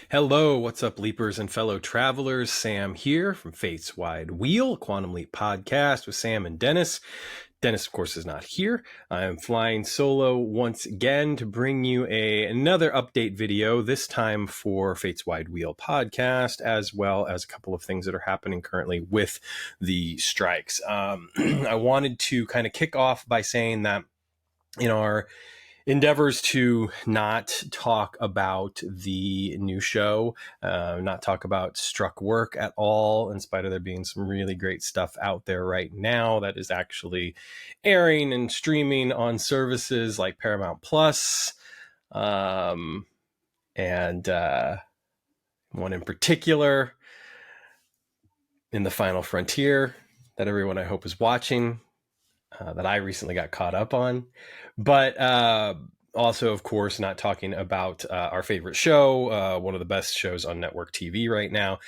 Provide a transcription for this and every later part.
Hello, what's up, leapers and fellow travelers? Sam here from Fate's Wide Wheel, Quantum Leap podcast with Sam and Dennis. Dennis, of course, is not here. I'm flying solo once again to bring you another update video, this time for Fate's Wide Wheel podcast, as well as a couple of things that are happening currently with the strikes. I wanted to kind of kick off by saying that in our endeavors to not talk about the new show, not talk about struck work at all, in spite of there being some really great stuff out there right now that is actually airing and streaming on services like Paramount Plus, and one in particular, In the Final Frontier, that everyone I hope is watching, that I recently got caught up on. But also, of course, not talking about our favorite show, one of the best shows on network TV right now.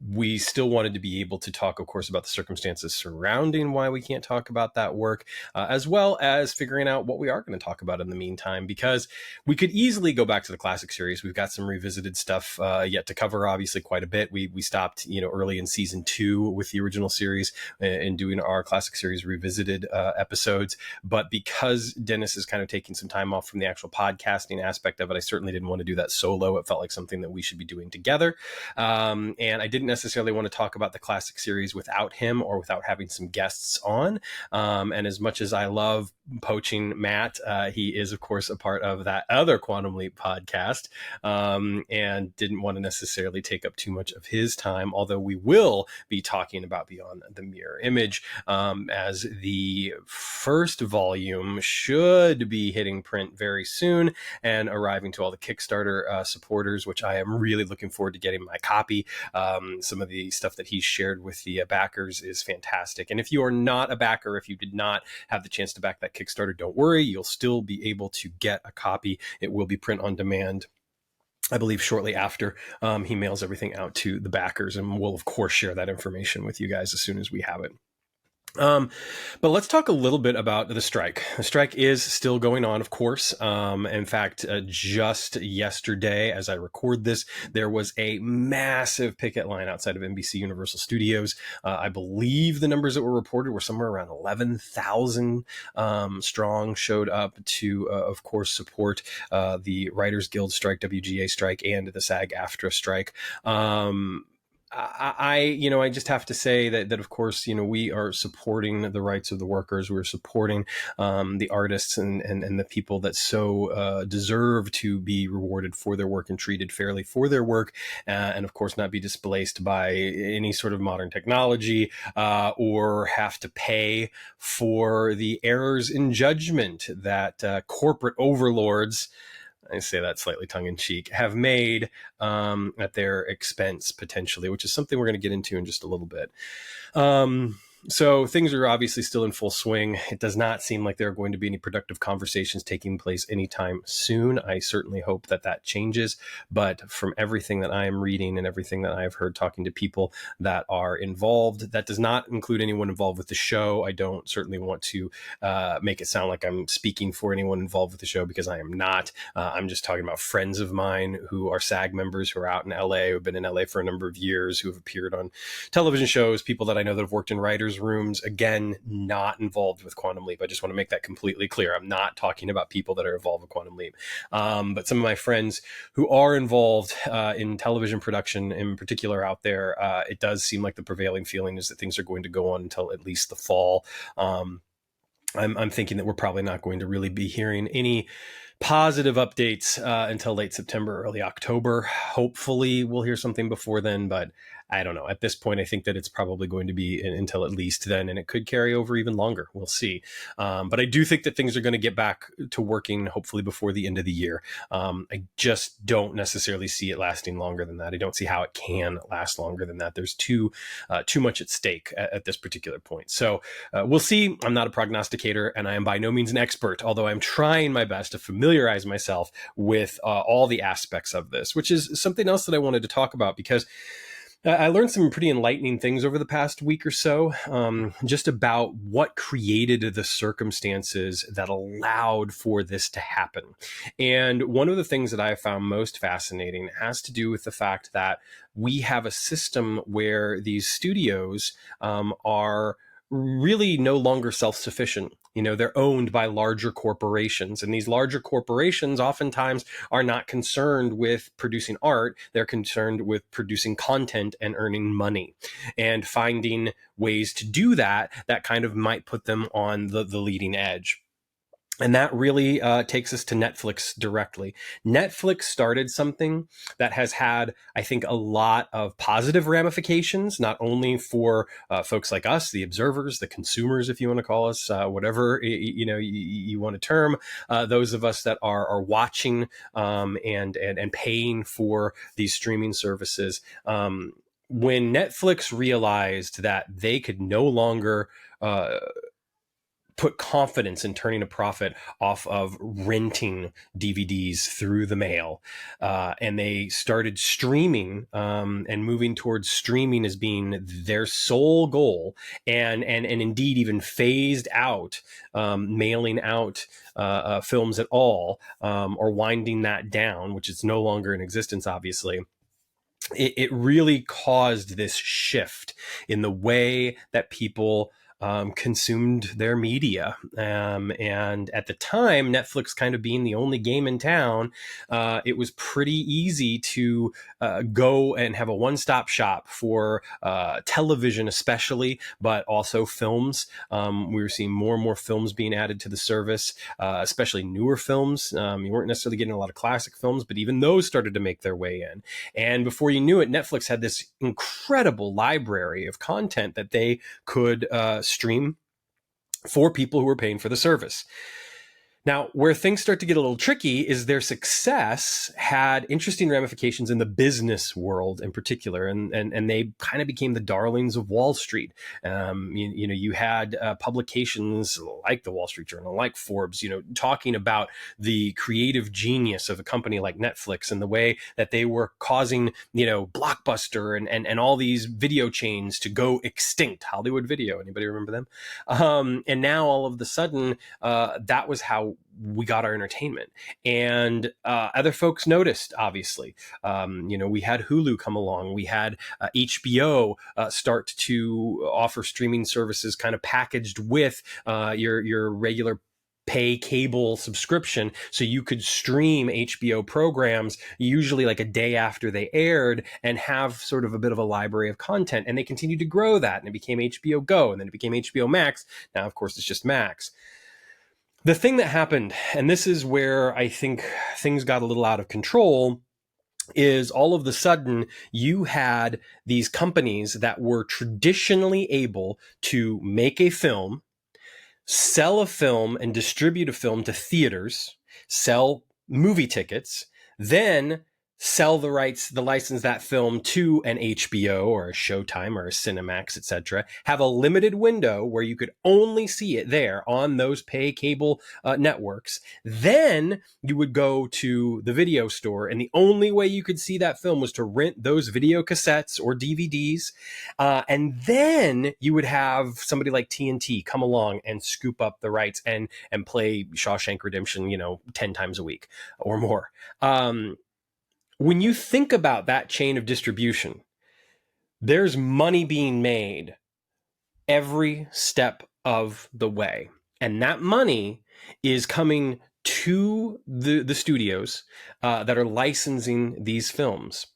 We still wanted to be able to talk, of course, about the circumstances surrounding why we can't talk about that work, as well as figuring out what we are going to talk about in the meantime, because we could easily go back to the classic series. We've got some revisited stuff yet to cover, obviously, quite a bit. We stopped, early in season 2 with the original series and doing our classic series revisited episodes. But because Dennis is kind of taking some time off from the actual podcasting aspect of it, I certainly didn't want to do that solo. It felt like something that we should be doing together. And I didn't necessarily want to talk about the classic series without him or without having some guests on. And as much as I love poaching Matt, he is, of course, a part of that other Quantum Leap podcast, and didn't want to necessarily take up too much of his time, although we will be talking about Beyond the Mirror Image, as the first volume should be hitting print very soon and arriving to all the Kickstarter supporters, which I am really looking forward to getting my copy. Some of the stuff that he shared with the backers is fantastic. And if you are not a backer, if you did not have the chance to back that Kickstarter, don't worry, you'll still be able to get a copy. It will be print on demand, I believe, shortly after he mails everything out to the backers, and we'll of course share that information with you guys as soon as we have it. But let's talk a little bit about the strike. The strike is still going on, of course. In fact, just yesterday, as I record this, there was a massive picket line outside of NBC Universal Studios. I believe the numbers that were reported were somewhere around 11,000 strong showed up to, of course, support the Writers Guild strike, WGA strike, and the SAG-AFTRA strike. I just have to say that of course, we are supporting the rights of the workers. We're supporting the artists and the people that so deserve to be rewarded for their work and treated fairly for their work, and of course not be displaced by any sort of modern technology or have to pay for the errors in judgment that corporate overlords, I say that slightly tongue-in-cheek, have made at their expense, potentially, which is something we're going to get into in just a little bit. So things are obviously still in full swing. It does not seem like there are going to be any productive conversations taking place anytime soon. I certainly hope that that changes. But from everything that I am reading and everything that I've heard talking to people that are involved, that does not include anyone involved with the show. I don't certainly want to make it sound like I'm speaking for anyone involved with the show, because I am not. I'm just talking about friends of mine who are SAG members, who are out in LA, who have been in LA for a number of years, who have appeared on television shows, people that I know that have worked in writers' rooms, again, not involved with Quantum Leap. I just want to make that completely clear. I'm not talking about people that are involved with Quantum Leap. But some of my friends who are involved in television production in particular out there, it does seem like the prevailing feeling is that things are going to go on until at least the fall. I'm thinking that we're probably not going to really be hearing any positive updates until late September, early October. Hopefully we'll hear something before then, but I don't know. At this point, I think that it's probably going to be until at least then, and it could carry over even longer. We'll see. But I do think that things are going to get back to working, hopefully before the end of the year. I just don't necessarily see it lasting longer than that. I don't see how it can last longer than that. There's too much at stake at this particular point. So we'll see. I'm not a prognosticator, and I am by no means an expert, although I'm trying my best to familiarize myself with all the aspects of this, which is something else that I wanted to talk about, because I learned some pretty enlightening things over the past week or so, just about what created the circumstances that allowed for this to happen. And one of the things that I found most fascinating has to do with the fact that we have a system where these studios are really no longer self-sufficient. You know, they're owned by larger corporations, and these larger corporations oftentimes are not concerned with producing art. They're concerned with producing content and earning money, and finding ways to do that that kind of might put them on the leading edge. And that really takes us to Netflix directly. Netflix started something that has had, I think, a lot of positive ramifications, not only for folks like us, the observers, the consumers, if you want to call us, whatever you want to term, those of us that are watching and paying for these streaming services. When Netflix realized that they could no longer put confidence in turning a profit off of renting DVDs through the mail. And they started streaming and moving towards streaming as being their sole goal, and indeed even phased out mailing out films at all, or winding that down, which is no longer in existence, obviously. It really caused this shift in the way that people consumed their media. And at the time, Netflix kind of being the only game in town, it was pretty easy to go and have a one-stop shop for television especially, but also films. We were seeing more and more films being added to the service, especially newer films. You weren't necessarily getting a lot of classic films, but even those started to make their way in. And before you knew it, Netflix had this incredible library of content that they could stream for people who were paying for the service. Now, where things start to get a little tricky is their success had interesting ramifications in the business world in particular, and they kind of became the darlings of Wall Street. You had publications like the Wall Street Journal, like Forbes, talking about the creative genius of a company like Netflix and the way that they were causing, Blockbuster and all these video chains to go extinct. Hollywood Video, anybody remember them? And now all of a sudden, that was how we got our entertainment, and other folks noticed. Obviously, we had Hulu come along, we had HBO start to offer streaming services, kind of packaged with your regular pay cable subscription, so you could stream HBO programs usually like a day after they aired and have sort of a bit of a library of content. And they continued to grow that, and it became HBO Go, and then it became HBO Max. Now, of course, it's just Max. The thing that happened, and this is where I think things got a little out of control, is all of a sudden you had these companies that were traditionally able to make a film, sell a film and distribute a film to theaters, sell movie tickets, then sell the rights, the license that film to an HBO or a Showtime or a Cinemax, etc. Have a limited window where you could only see it there on those pay cable networks. Then you would go to the video store, and the only way you could see that film was to rent those video cassettes or DVDs. And then you would have somebody like TNT come along and scoop up the rights and play Shawshank Redemption, 10 times a week or more. When you think about that chain of distribution, there's money being made every step of the way. And that money is coming to the studios that are licensing these films.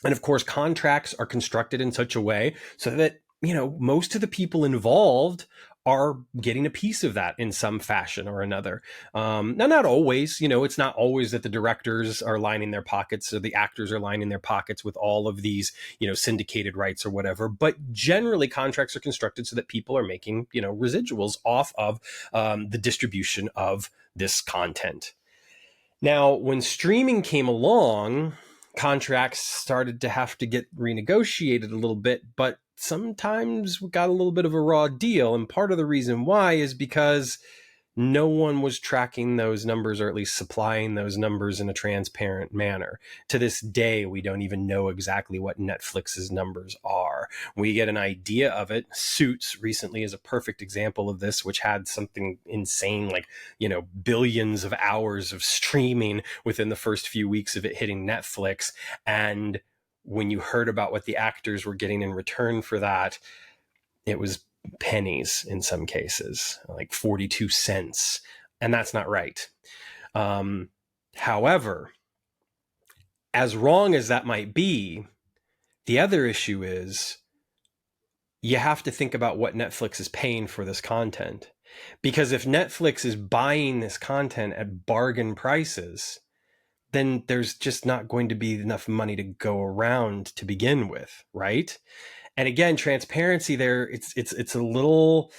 And of course, contracts are constructed in such a way so that, most of the people involved are getting a piece of that in some fashion or another. Now, not always, it's not always that the directors are lining their pockets or the actors are lining their pockets with all of these, syndicated rights or whatever. But generally, contracts are constructed so that people are making, residuals off of the distribution of this content. Now, when streaming came along, contracts started to have to get renegotiated a little bit, but sometimes we got a little bit of a raw deal. And part of the reason why is because no one was tracking those numbers, or at least supplying those numbers in a transparent manner. To this day, we don't even know exactly what Netflix's numbers are. We get an idea of it. Suits recently is a perfect example of this, which had something insane like, billions of hours of streaming within the first few weeks of it hitting Netflix. And when you heard about what the actors were getting in return for that, it was pennies in some cases, like 42 cents. And that's not right. However, as wrong as that might be, the other issue is you have to think about what Netflix is paying for this content. Because if Netflix is buying this content at bargain prices, then there's just not going to be enough money to go around to begin with, right? And again, transparency there, it's a little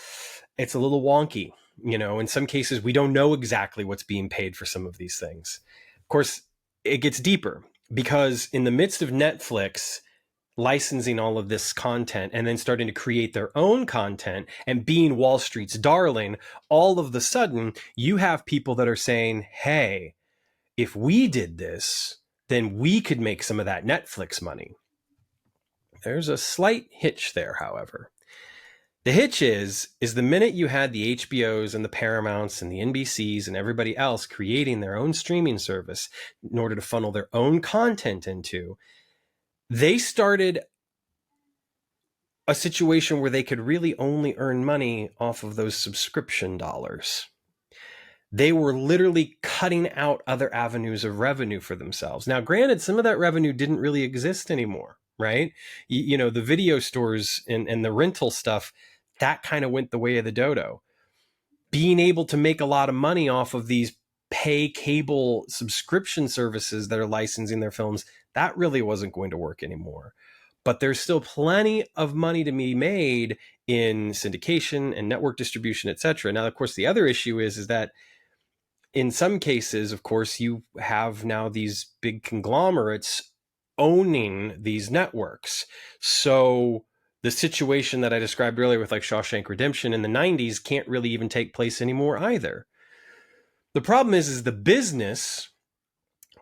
wonky. In some cases, we don't know exactly what's being paid for some of these things. Of course, it gets deeper because in the midst of Netflix licensing all of this content and then starting to create their own content and being Wall Street's darling, all of the sudden you have people that are saying, hey, if we did this, then we could make some of that Netflix money. There's a slight hitch there, however. The hitch is the minute you had the HBOs and the Paramounts and the NBCs and everybody else creating their own streaming service in order to funnel their own content into, they started a situation where they could really only earn money off of those subscription dollars. They were literally cutting out other avenues of revenue for themselves. Now, granted, some of that revenue didn't really exist anymore, right? The video stores and the rental stuff, that kind of went the way of the dodo. Being able to make a lot of money off of these pay cable subscription services that are licensing their films, that really wasn't going to work anymore. But there's still plenty of money to be made in syndication and network distribution, etc. Now, of course, the other issue is that in some cases, of course, you have now these big conglomerates owning these networks. So the situation that I described earlier with like Shawshank Redemption in the 90s can't really even take place anymore either. The problem is the business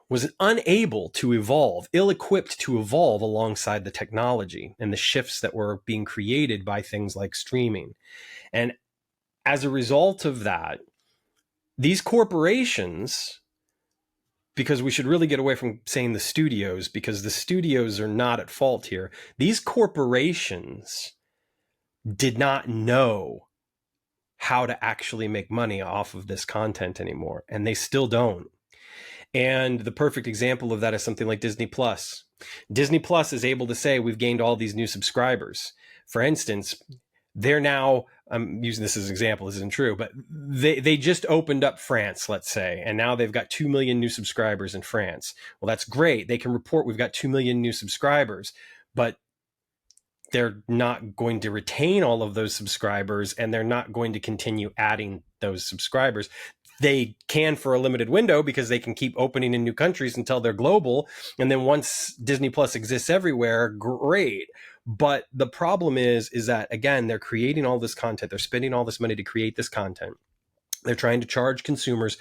was unable to evolve, ill-equipped to evolve alongside the technology and the shifts that were being created by things like streaming. And as a result of that, these corporations, because we should really get away from saying the studios, because the studios are not at fault here. These corporations did not know how to actually make money off of this content anymore, and they still don't. And the perfect example of that is something like Disney Plus. Disney Plus is able to say we've gained all these new subscribers. For instance, they're now, I'm using this as an example, this isn't true, but they just opened up France, let's say, and now they've got 2 million new subscribers in France. Well, that's great. They can report we've got 2 million new subscribers, but they're not going to retain all of those subscribers, and they're not going to continue adding those subscribers. They can for a limited window because they can keep opening in new countries until they're global. And then once Disney Plus exists everywhere, great. But the problem is that, again, they're creating all this content. They're spending all this money to create this content. They're trying to charge consumers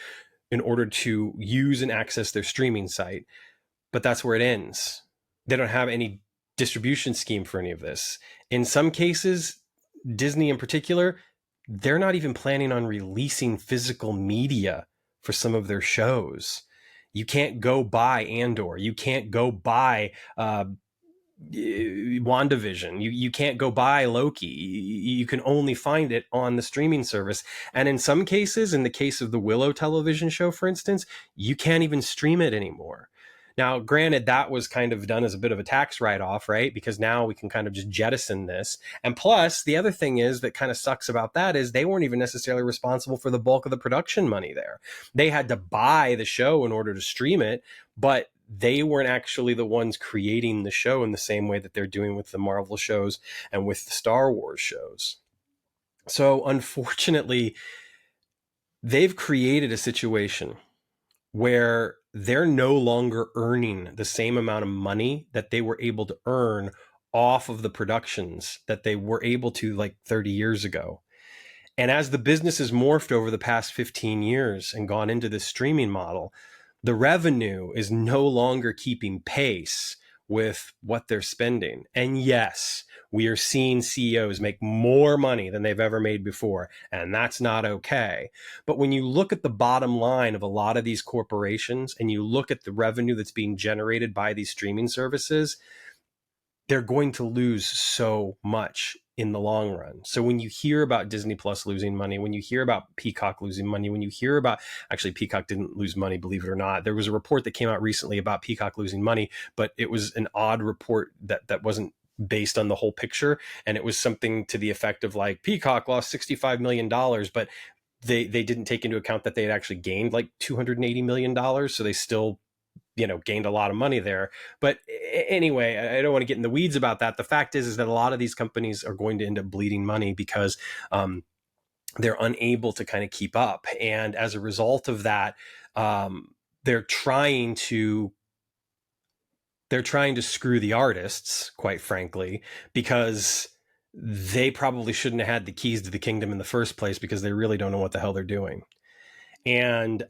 in order to use and access their streaming site. But that's where it ends. They don't have any distribution scheme for any of this. In some cases, Disney in particular, they're not even planning on releasing physical media for some of their shows. You can't go buy Andor. You can't go buy WandaVision. You can't go buy Loki. You can only find it on the streaming service. And in some cases, in the case of the Willow television show, for instance, you can't even stream it anymore. Now, granted, that was kind of done as a bit of a tax write-off, right? Because now we can kind of just jettison this. And plus, the other thing is that kind of sucks about that is they weren't even necessarily responsible for the bulk of the production money there. They had to buy the show in order to stream it, but they weren't actually the ones creating the show in the same way that they're doing with the Marvel shows and with the Star Wars shows. So, unfortunately, they've created a situation where they're no longer earning the same amount of money that they were able to earn off of the productions that they were able to like 30 years ago. And as the business has morphed over the past 15 years and gone into this streaming model, the revenue is no longer keeping pace with what they're spending. And yes, we are seeing CEOs make more money than they've ever made before, and that's not okay. But when you look at the bottom line of a lot of these corporations and you look at the revenue that's being generated by these streaming services, they're going to lose so much in the long run. So when you hear about Disney Plus losing money, when you hear about Peacock losing money, when you hear about, actually Peacock didn't lose money, believe it or not. There was a report that came out recently about Peacock losing money, but it was an odd report that wasn't based on the whole picture. And it was something to the effect of like, Peacock lost $65 million, but they didn't take into account that they had actually gained like $280 million. So they still gained a lot of money there. But anyway, I don't want to get in the weeds about that. The fact is that a lot of these companies are going to end up bleeding money because they're unable to kind of keep up. And as a result of that, they're trying to screw the artists, quite frankly, because they probably shouldn't have had the keys to the kingdom in the first place, because they really don't know what the hell they're doing. And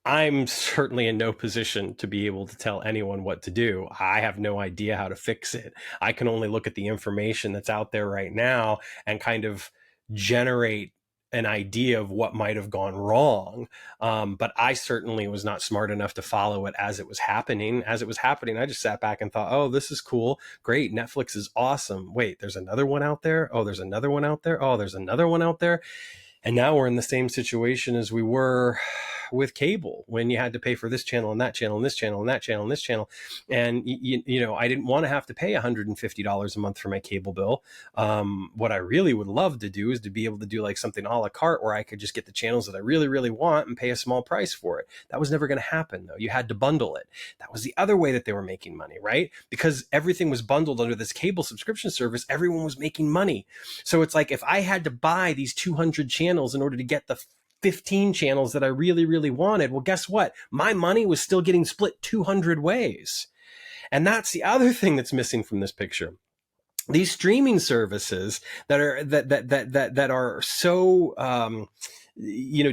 I'm certainly in no position to be able to tell anyone what to do. I have no idea how to fix it. I can only look at the information that's out there right now and kind of generate an idea of what might have gone wrong. But I certainly was not smart enough to follow it as it was happening. As it was happening, I just sat back and thought, oh, this is cool. Great. Netflix is awesome. Wait, there's another one out there. Oh, there's another one out there. Oh, there's another one out there. And now we're in the same situation as we were with cable, when you had to pay for this channel and that channel and this channel and that channel and this channel. And, I didn't want to have to pay $150 a month for my cable bill. What I really would love to do is to be able to do like something a la carte where I could just get the channels that I really, really want and pay a small price for it. That was never going to happen, though. You had to bundle it. That was the other way that they were making money, right? Because everything was bundled under this cable subscription service, everyone was making money. So it's like, if I had to buy these 200 channels in order to get the 15 channels that I really, really wanted, well, guess what? My money was still getting split 200 ways. And that's the other thing that's missing from this picture. These streaming services that are so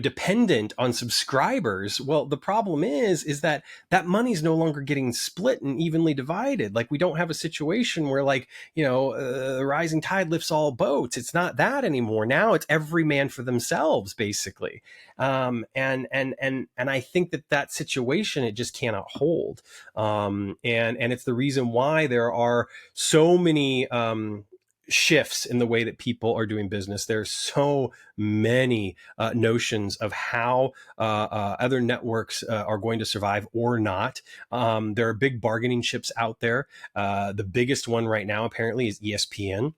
dependent on subscribers. Well, the problem is that money's no longer getting split and evenly divided. Like, we don't have a situation where the rising tide lifts all boats. It's not that anymore. Now it's every man for themselves, basically. And I think that situation, it just cannot hold. And it's the reason why there are so many, shifts in the way that people are doing business. There's so many notions of how other networks are going to survive or not. There are big bargaining chips out there. The biggest one right now apparently is ESPN.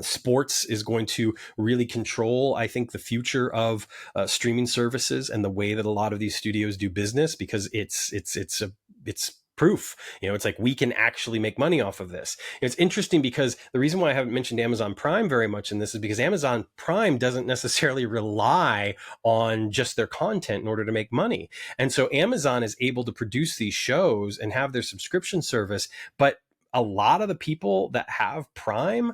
Sports is going to really control, I think, the future of streaming services and the way that a lot of these studios do business, because it's proof. It's like, we can actually make money off of this. It's interesting because the reason why I haven't mentioned Amazon Prime very much in this is because Amazon Prime doesn't necessarily rely on just their content in order to make money. And so Amazon is able to produce these shows and have their subscription service, but a lot of the people that have Prime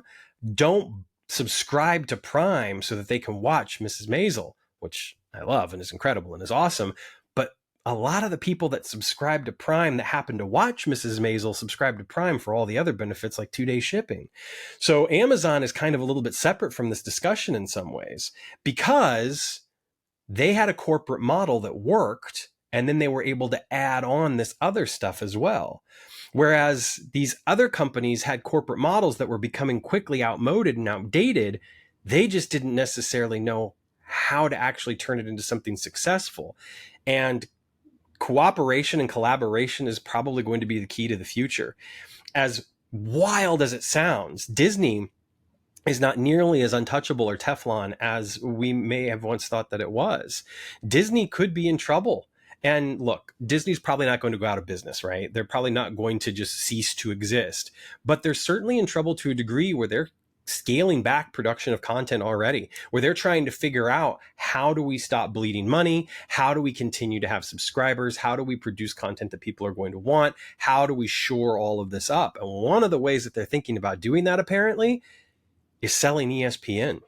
don't subscribe to Prime so that they can watch Mrs. Maisel, which I love and is incredible and is awesome. But a lot of the people that subscribe to Prime that happen to watch Mrs. Maisel subscribe to Prime for all the other benefits, like 2-day shipping. So Amazon is kind of a little bit separate from this discussion in some ways, because they had a corporate model that worked, and then they were able to add on this other stuff as well. Whereas these other companies had corporate models that were becoming quickly outmoded and outdated. They just didn't necessarily know how to actually turn it into something successful. And cooperation and collaboration is probably going to be the key to the future. As wild as it sounds, Disney is not nearly as untouchable or Teflon as we may have once thought that it was. Disney could be in trouble. And look, Disney's probably not going to go out of business, right? They're probably not going to just cease to exist, but they're certainly in trouble to a degree where they're scaling back production of content already, where they're trying to figure out, how do we stop bleeding money? How do we continue to have subscribers? How do we produce content that people are going to want? How do we shore all of this up? And one of the ways that they're thinking about doing that, apparently, is selling ESPN.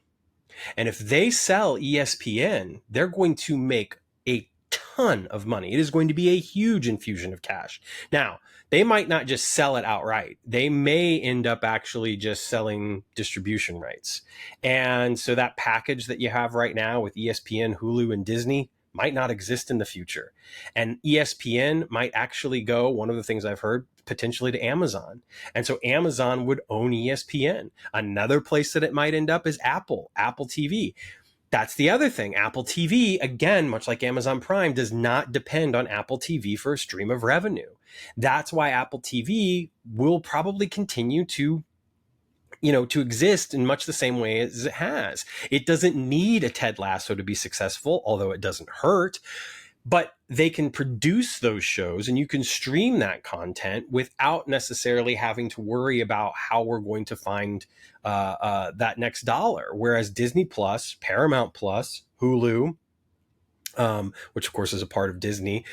And if they sell ESPN, they're going to make a ton of money. It is going to be a huge infusion of cash. Now, they might not just sell it outright. They may end up actually just selling distribution rights. And so that package that you have right now with ESPN, Hulu, and Disney might not exist in the future. And ESPN might actually go, one of the things I've heard, potentially to Amazon. And so Amazon would own ESPN. Another place that it might end up is Apple TV. That's the other thing. Apple TV, again, much like Amazon Prime, does not depend on Apple TV for a stream of revenue. That's why Apple TV will probably continue to exist in much the same way as it has. It doesn't need a Ted Lasso to be successful, although it doesn't hurt. But they can produce those shows and you can stream that content without necessarily having to worry about how we're going to find that next dollar. Whereas Disney Plus, Paramount Plus, Hulu, which of course is a part of Disney,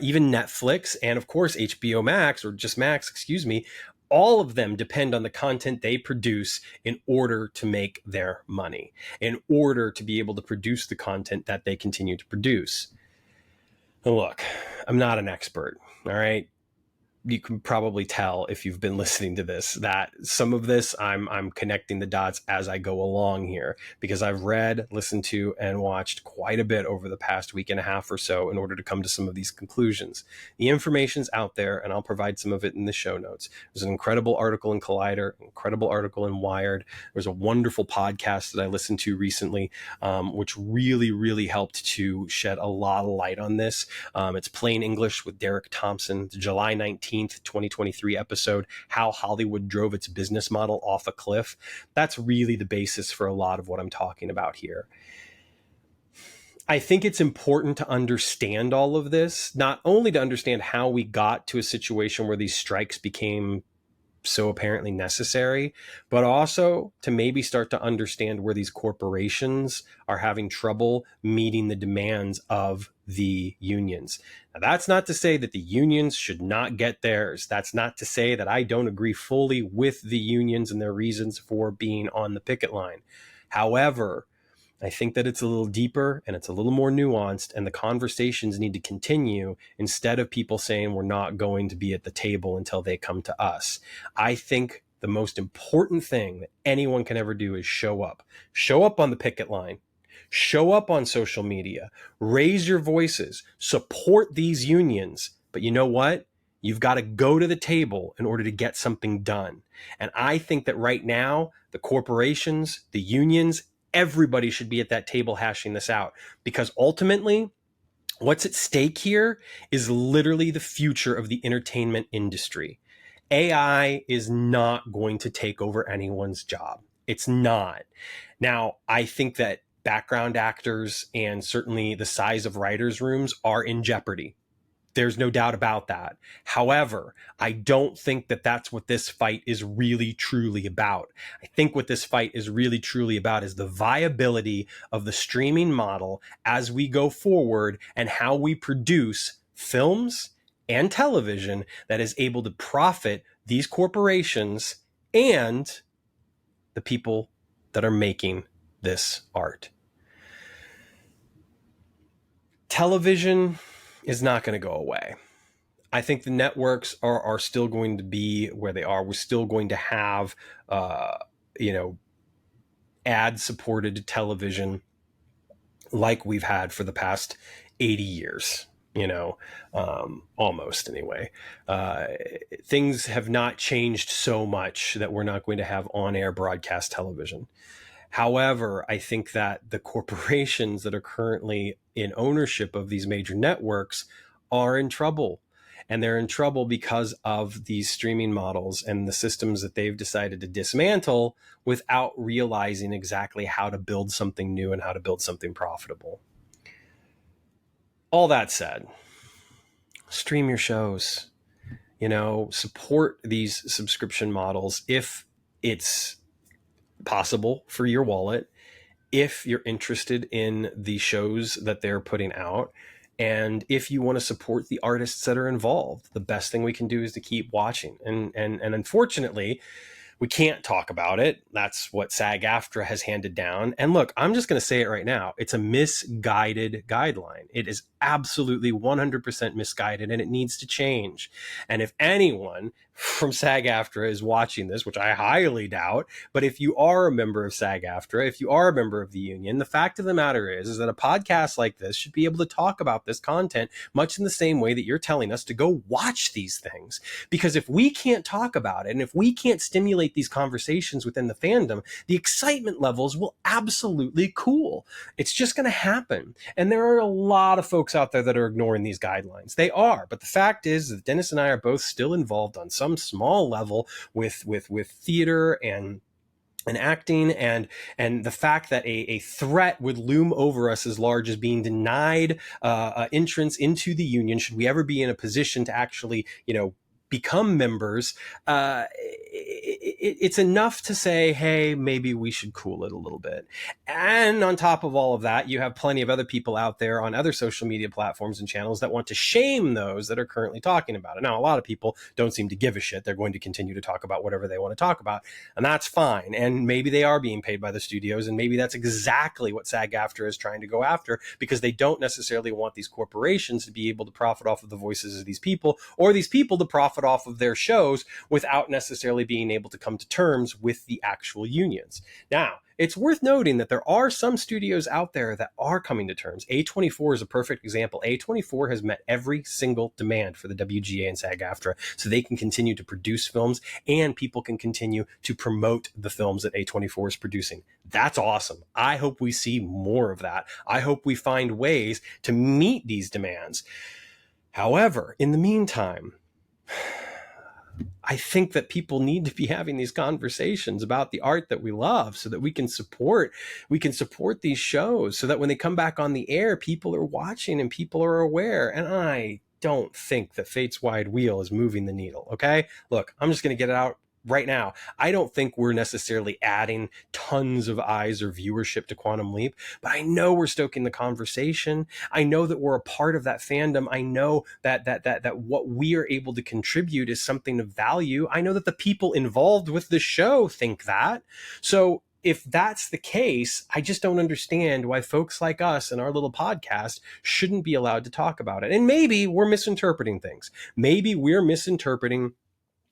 even Netflix, and of course HBO Max, or just Max, excuse me, all of them depend on the content they produce in order to make their money, in order to be able to produce the content that they continue to produce. And look, I'm not an expert, all right? You can probably tell if you've been listening to this that some of this I'm connecting the dots as I go along here, because I've read, listened to, and watched quite a bit over the past week and a half or so in order to come to some of these conclusions. The information's out there, and I'll provide some of it in the show notes. There's an incredible article in Collider, incredible article in Wired. There's a wonderful podcast that I listened to recently, which really, really helped to shed a lot of light on this. It's Plain English with Derek Thompson, July 19th. 2023 episode, How Hollywood Drove Its Business Model Off a Cliff. That's really the basis for a lot of what I'm talking about here. I think it's important to understand all of this, not only to understand how we got to a situation where these strikes became so apparently necessary, but also to maybe start to understand where these corporations are having trouble meeting the demands of the unions. Now, that's not to say that the unions should not get theirs. That's not to say that I don't agree fully with the unions and their reasons for being on the picket line. However, I think that it's a little deeper and it's a little more nuanced, and the conversations need to continue instead of people saying we're not going to be at the table until they come to us. I think the most important thing that anyone can ever do is show up. Show up on the picket line. Show up on social media. Raise your voices. Support these unions. But you know what? You've got to go to the table in order to get something done. And I think that right now, the corporations, the unions, everybody should be at that table hashing this out, because ultimately what's at stake here is literally the future of the entertainment industry. AI is not going to take over anyone's job. It's not. Now, I think that background actors and certainly the size of writers' rooms are in jeopardy. There's no doubt about that. However, I don't think that that's what this fight is really truly about. I think what this fight is really truly about is the viability of the streaming model as we go forward, and how we produce films and television that is able to profit these corporations and the people that are making this art. Television is not going to go away. I think the networks are still going to be where they are. We're still going to have, ad-supported television like we've had for the past 80 years, almost anyway. Things have not changed so much that we're not going to have on-air broadcast television. However, I think that the corporations that are currently in ownership of these major networks are in trouble. And they're in trouble because of these streaming models and the systems that they've decided to dismantle without realizing exactly how to build something new and how to build something profitable. All that said, stream your shows, support these subscription models if it's possible for your wallet, if you're interested in the shows that they're putting out, and if you want to support the artists that are involved. The best thing we can do is to keep watching. And unfortunately, We can't talk about it. That's what SAG-AFTRA has handed down. And look, I'm just going to say it right now. It's a misguided guideline. It is absolutely 100% misguided, and it needs to change. And if anyone from SAG-AFTRA is watching this, which I highly doubt, but if you are a member of SAG-AFTRA, if you are a member of the union, the fact of the matter is that a podcast like this should be able to talk about this content much in the same way that you're telling us to go watch these things. Because if we can't talk about it, and if we can't stimulate these conversations within the fandom, the excitement levels will absolutely cool. It's just going to happen. And there are a lot of folks out there that are ignoring these guidelines. They are. But the fact is that Dennis and I are both still involved on some small level with theater and acting, and the fact that a threat would loom over us as large as being denied entrance into the union should we ever be in a position to actually, become members, it's enough to say, hey, maybe we should cool it a little bit. And on top of all of that, you have plenty of other people out there on other social media platforms and channels that want to shame those that are currently talking about it. Now, a lot of people don't seem to give a shit. They're going to continue to talk about whatever they want to talk about, and that's fine. And maybe they are being paid by the studios, and maybe that's exactly what SAG-AFTRA is trying to go after, because they don't necessarily want these corporations to be able to profit off of the voices of these people, or these people to profit off of their shows without necessarily being able to come to terms with the actual unions. Now, it's worth noting that there are some studios out there that are coming to terms. A24 is a perfect example. A24 has met every single demand for the WGA and SAG-AFTRA, so they can continue to produce films and people can continue to promote the films that A24 is producing. That's awesome. I hope we see more of that. I hope we find ways to meet these demands. However, in the meantime, I think that people need to be having these conversations about the art that we love so that we can support these shows, so that when they come back on the air, people are watching and people are aware. And I don't think that Fate's Wide Wheel is moving the needle. Okay, look, I'm just going to get it out right now. I don't think we're necessarily adding tons of eyes or viewership to Quantum Leap, but I know we're stoking the conversation. I know that we're a part of that fandom. I know that what we are able to contribute is something of value. I know that the people involved with the show think that. So if that's the case, I just don't understand why folks like us and our little podcast shouldn't be allowed to talk about it. And maybe we're misinterpreting things. Maybe we're misinterpreting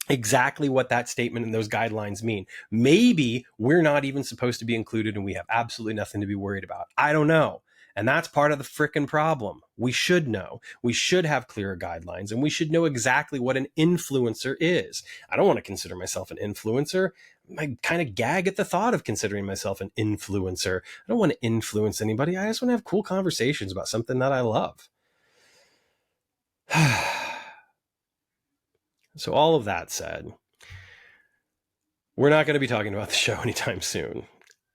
exactly what that statement and those guidelines mean. Maybe we're not even supposed to be included and we have absolutely nothing to be worried about. I don't know. And that's part of the frickin' problem. We should know. We should have clearer guidelines, and we should know exactly what an influencer is. I don't want to consider myself an influencer. I kind of gag at the thought of considering myself an influencer. I don't want to influence anybody. I just want to have cool conversations about something that I love. So all of that said, we're not going to be talking about the show anytime soon.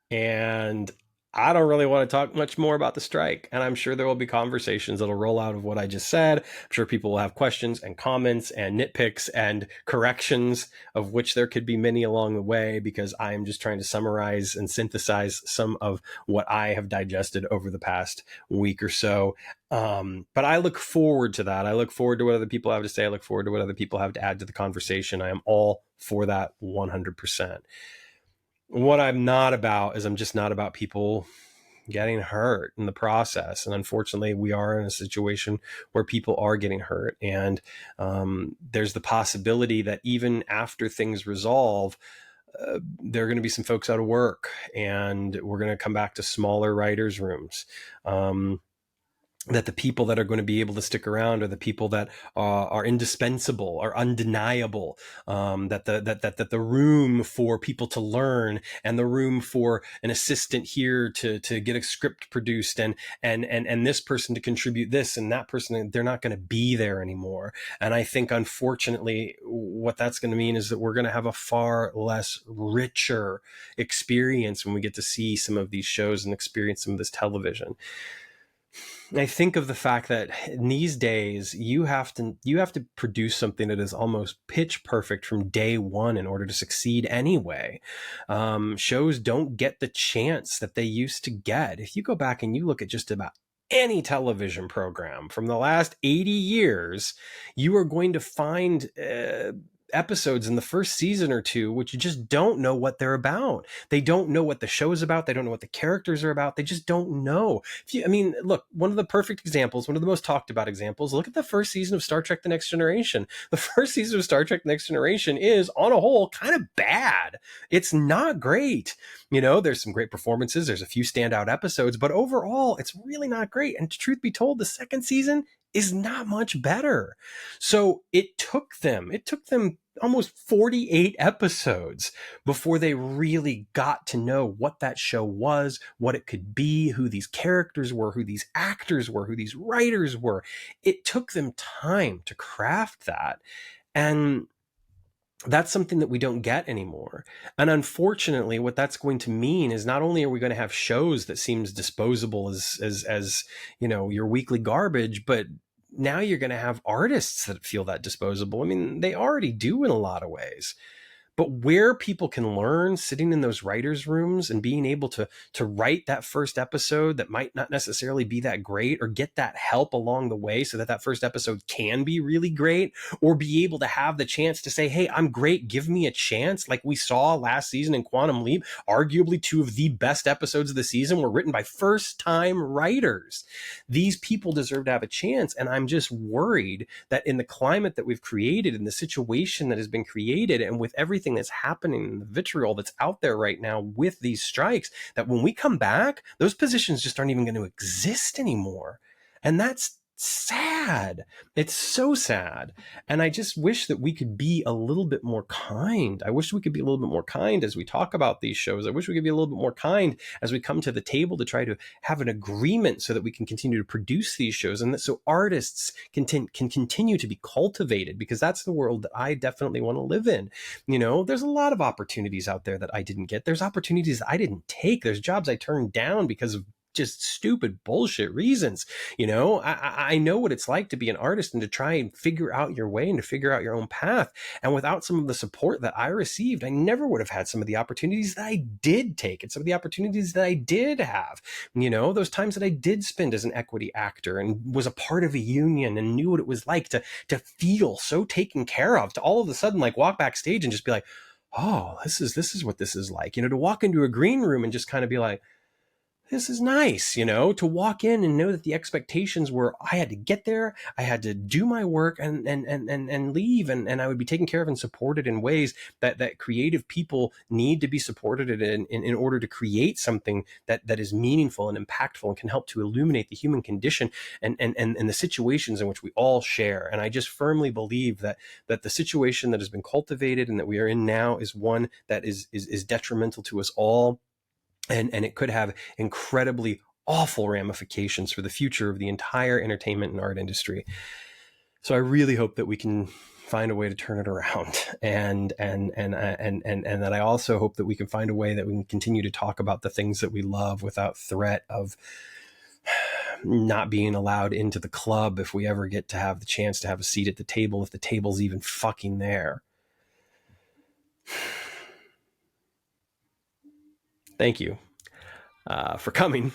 And I don't really want to talk much more about the strike. And I'm sure there will be conversations that'll roll out of what I just said. I'm sure people will have questions and comments and nitpicks and corrections, of which there could be many along the way, because I am just trying to summarize and synthesize some of what I have digested over the past week or so. But I look forward to that. I look forward to what other people have to say. I look forward to what other people have to add to the conversation. I am all for that 100%. What I'm not about is I'm just not about people getting hurt in the process. And unfortunately, we are in a situation where people are getting hurt. And there's the possibility that even after things resolve, there are going to be some folks out of work, and we're going to come back to smaller writers' rooms. That the people that are going to be able to stick around are the people that are indispensable, are undeniable. That the room for people to learn, and the room for an assistant here to get a script produced, and this person to contribute this, and that person, they're not going to be there anymore. And I think, unfortunately, what that's going to mean is that we're going to have a far less richer experience when we get to see some of these shows and experience some of this television. I think of the fact that in these days you have to produce something that is almost pitch perfect from day one in order to succeed anyway. Shows don't get the chance that they used to get. If you go back and you look at just about any television program from the last 80 years, you are going to find episodes in the first season or two, which you just don't know what they're about. They don't know what the show is about. They don't know what the characters are about. They just don't know. Look, one of the perfect examples, one of the most talked about examples, look at the first season of Star Trek The Next Generation. The first season of Star Trek The Next Generation is, on a whole, kind of bad. It's not great. There's some great performances. There's a few standout episodes, but overall, it's really not great. And truth be told, the second season is not much better. So it took them almost 48 episodes before they really got to know what that show was, what it could be, who these characters were, who these actors were, who these writers were. It took them time to craft that. And that's something that we don't get anymore. And unfortunately, what that's going to mean is not only are we going to have shows that seems disposable as your weekly garbage, but now you're going to have artists that feel that disposable. I mean, they already do in a lot of ways. But where people can learn sitting in those writers' rooms and being able to write that first episode that might not necessarily be that great, or get that help along the way so that that first episode can be really great, or be able to have the chance to say, hey, I'm great, give me a chance. Like we saw last season in Quantum Leap, arguably two of the best episodes of the season were written by first-time writers. These people deserve to have a chance, and I'm just worried that in the climate that we've created, in the situation that has been created, and with everything that's happening, the vitriol that's out there right now with these strikes, that when we come back, those positions just aren't even going to exist anymore. And that's sad. It's so sad. And I just wish that we could be a little bit more kind. I wish we could be a little bit more kind as we talk about these shows. I wish we could be a little bit more kind as we come to the table to try to have an agreement so that we can continue to produce these shows, and that so artists can continue to be cultivated, because that's the world that I definitely want to live in. There's a lot of opportunities out there that I didn't get. There's opportunities that I didn't take. There's jobs I turned down because of just stupid bullshit reasons. I know what it's like to be an artist and to try and figure out your way and to figure out your own path. And without some of the support that I received, I never would have had some of the opportunities that I did take, and some of the opportunities that I did have. Those times that I did spend as an equity actor and was a part of a union and knew what it was like to feel so taken care of, to all of a sudden like walk backstage and just be like, oh, this is what this is like. To walk into a green room and just kind of be like, this is nice, to walk in and know that the expectations were, I had to get there, I had to do my work and leave, and I would be taken care of and supported in ways that creative people need to be supported in order to create something that is meaningful and impactful and can help to illuminate the human condition and the situations in which we all share. And I just firmly believe that the situation that has been cultivated and that we are in now is one that is detrimental to us all. And it could have incredibly awful ramifications for the future of the entire entertainment and art industry. So I really hope that we can find a way to turn it around, and that I also hope that we can find a way that we can continue to talk about the things that we love without threat of not being allowed into the club if we ever get to have the chance to have a seat at the table, if the table's even fucking there. Thank you for coming,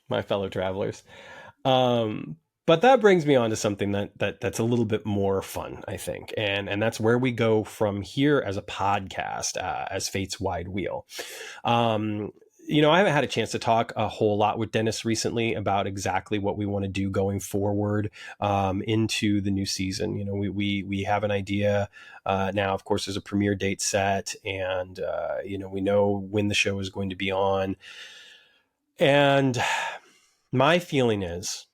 my fellow travelers. But that brings me on to something that's a little bit more fun, I think. And that's where we go from here as a podcast, as Fate's Wide Wheel. I haven't had a chance to talk a whole lot with Dennis recently about exactly what we want to do going forward into the new season. We have an idea now. Of course, there's a premiere date set, and we know when the show is going to be on. And my feeling is,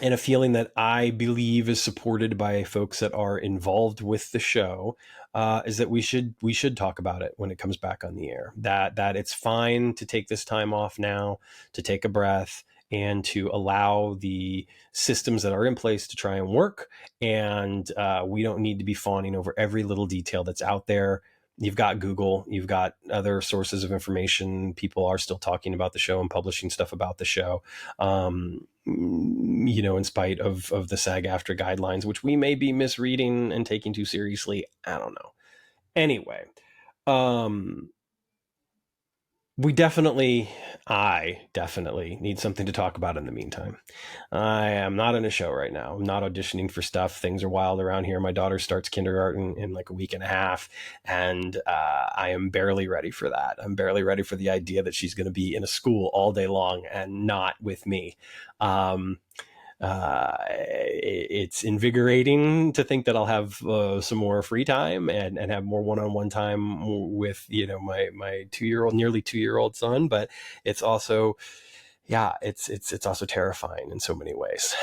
and a feeling that I believe is supported by folks that are involved with the show, is that we should talk about it when it comes back on the air. That it's fine to take this time off now, to take a breath, and to allow the systems that are in place to try and work. And we don't need to be fawning over every little detail that's out there. You've got Google, you've got other sources of information. People are still talking about the show and publishing stuff about the show, in spite of the SAG-AFTRA guidelines, which we may be misreading and taking too seriously. I don't know. Anyway, I definitely need something to talk about in the meantime. I am not in a show right now. I'm not auditioning for stuff. Things are wild around here. My daughter starts kindergarten in like a week and a half, and I am barely ready for that. I'm barely ready for the idea that she's going to be in a school all day long and not with me. Um, it's invigorating to think that I'll have some more free time and have more one-on-one time with, my 2-year-old, nearly 2-year-old son. But it's also, yeah, it's also terrifying in so many ways.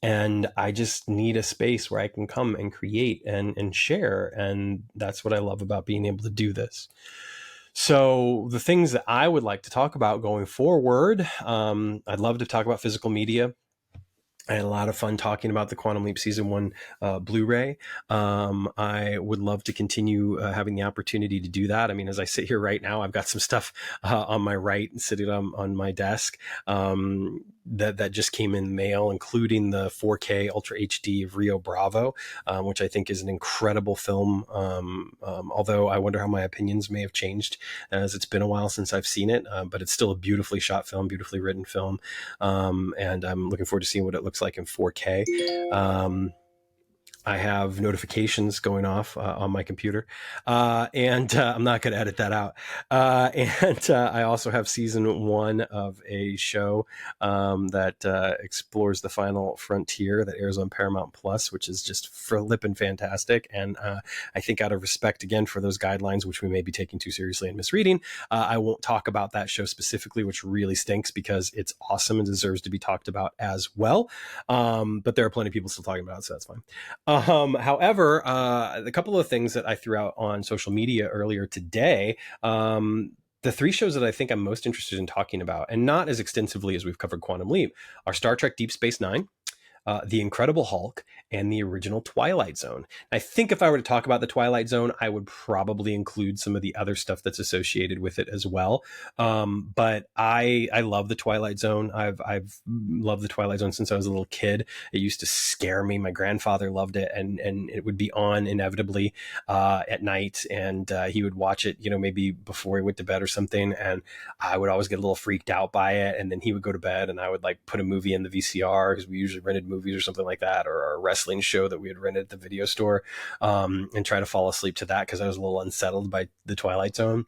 And I just need a space where I can come and create and share. And that's what I love about being able to do this. So the things that I would like to talk about going forward, I'd love to talk about physical media. I had a lot of fun talking about the Quantum Leap Season 1 Blu-ray. I would love to continue having the opportunity to do that. I mean, as I sit here right now, I've got some stuff on my right sitting on my desk that just came in the mail, including the 4K Ultra HD of Rio Bravo, which I think is an incredible film. Although I wonder how my opinions may have changed as it's been a while since I've seen it, but it's still a beautifully shot film, beautifully written film. And I'm looking forward to seeing what it looks like in 4K. I have notifications going off on my computer, and I'm not going to edit that out. And I also have season 1 of a show that explores the final frontier that airs on Paramount Plus, which is just flippin' fantastic. And I think out of respect, again, for those guidelines, which we may be taking too seriously and misreading, I won't talk about that show specifically, which really stinks because it's awesome and deserves to be talked about as well. But there are plenty of people still talking about it, so that's fine. However, a couple of things that I threw out on social media earlier today, the 3 shows that I think I'm most interested in talking about, and not as extensively as we've covered Quantum Leap, are Star Trek Deep Space Nine, The Incredible Hulk, and the original Twilight Zone. I think if I were to talk about the Twilight Zone, I would probably include some of the other stuff that's associated with it as well. But I love the Twilight Zone. I've loved the Twilight Zone since I was a little kid. It used to scare me. My grandfather loved it, and it would be on inevitably at night, and he would watch it, maybe before he went to bed or something, and I would always get a little freaked out by it. And then he would go to bed, and I would like put a movie in the VCR, because we usually rented movies or something like that, or a wrestling show that we had rented at the video store, and try to fall asleep to that because I was a little unsettled by the Twilight Zone.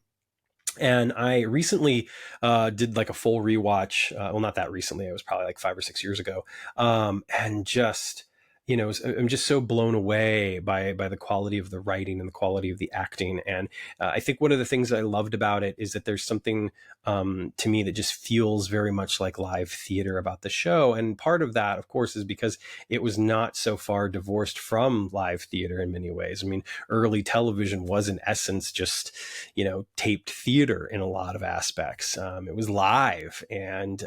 And I recently did like a full rewatch. Well, not that recently. It was probably like 5 or 6 years ago. And just, I'm just so blown away by the quality of the writing and the quality of the acting. And I think one of the things that I loved about it is that there's something to me that just feels very much like live theater about the show. And part of that, of course, is because it was not so far divorced from live theater in many ways. I mean, early television was in essence just, taped theater in a lot of aspects. It was live, and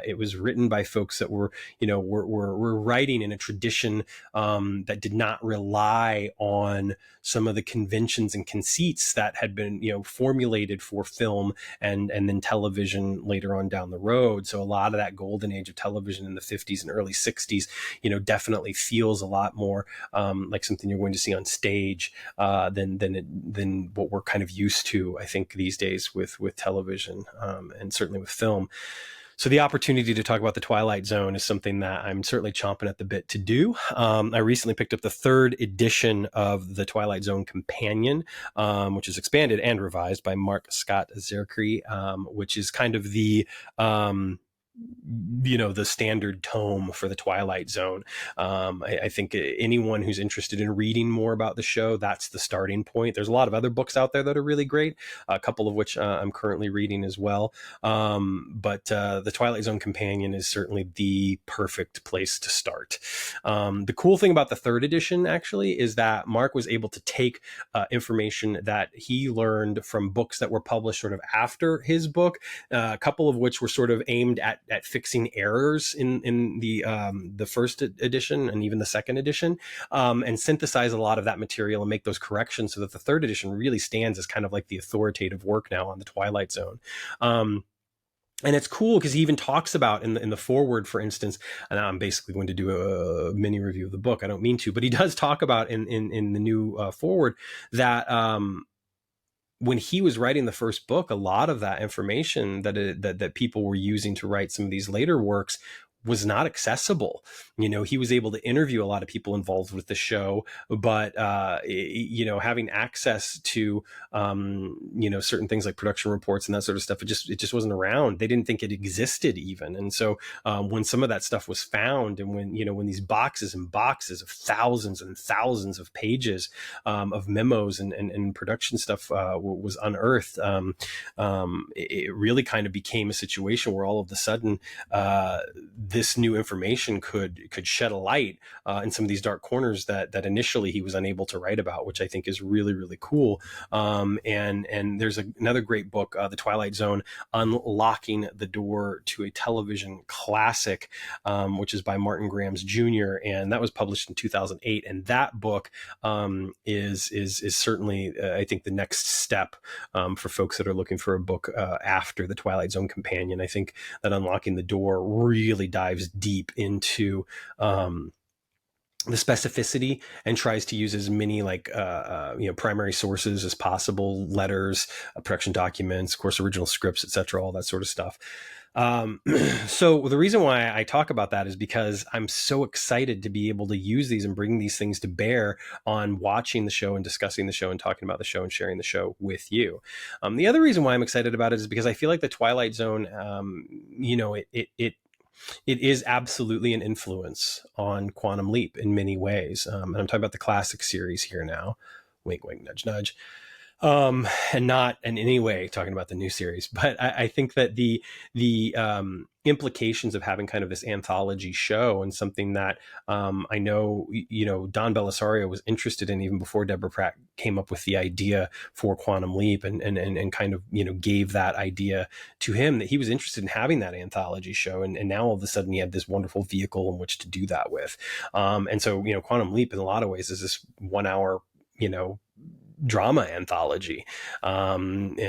it was written by folks that were writing in a tradition that did not rely on some of the conventions and conceits that had been, formulated for film and then television later on down the road. So a lot of that golden age of television in the 50s and early 60s, definitely feels a lot more like something you're going to see on stage than what we're kind of used to, I think, these days with television and certainly with film. So the opportunity to talk about the Twilight Zone is something that I'm certainly chomping at the bit to do. I recently picked up the 3rd edition of the Twilight Zone Companion, which is expanded and revised by Mark Scott Zerkry, which is kind of the the standard tome for the Twilight Zone. I think anyone who's interested in reading more about the show, that's the starting point. There's a lot of other books out there that are really great, a couple of which I'm currently reading as well. But the Twilight Zone Companion is certainly the perfect place to start. The cool thing about the 3rd edition, actually, is that Mark was able to take information that he learned from books that were published sort of after his book, a couple of which were sort of aimed at fixing errors in the 1st edition and even the 2nd edition, and synthesize a lot of that material and make those corrections so that the 3rd edition really stands as kind of like the authoritative work now on the Twilight Zone. And it's cool because he even talks about in the foreword, for instance, and I'm basically going to do a mini review of the book. I don't mean to, but he does talk about in the new foreword that when he was writing the first book, a lot of that information that people were using to write some of these later works was not accessible. He was able to interview a lot of people involved with the show, but having access to certain things like production reports and that sort of stuff, it just wasn't around. They didn't think it existed even. And so when some of that stuff was found, and when these boxes and boxes of thousands and thousands of pages of memos and production stuff was unearthed, it really kind of became a situation where all of a sudden this new information could shed a light in some of these dark corners that initially he was unable to write about, which I think is really, really cool. And there's another great book, The Twilight Zone, Unlocking the Door to a Television Classic, which is by Martin Grams Jr., and that was published in 2008. And that book is certainly, I think, the next step for folks that are looking for a book after the Twilight Zone companion. I think that Unlocking the Door really dives deep into the specificity and tries to use as many primary sources as possible, letters, production documents, of course, original scripts, etc., all that sort of stuff. So the reason why I talk about that is because I'm so excited to be able to use these and bring these things to bear on watching the show and discussing the show and talking about the show and sharing the show with you. The other reason why I'm excited about it is because I feel like the Twilight Zone, it is absolutely an influence on Quantum Leap in many ways. And I'm talking about the classic series here now. Wink, wink, nudge, nudge. And not in any way talking about the new series, but I think that the implications of having kind of this anthology show and something that I know, Don Bellisario was interested in even before Deborah Pratt came up with the idea for Quantum Leap and kind of, gave that idea to him, that he was interested in having that anthology show. And now all of a sudden he had this wonderful vehicle in which to do that with. And so, Quantum Leap in a lot of ways is this 1 hour, drama anthology, and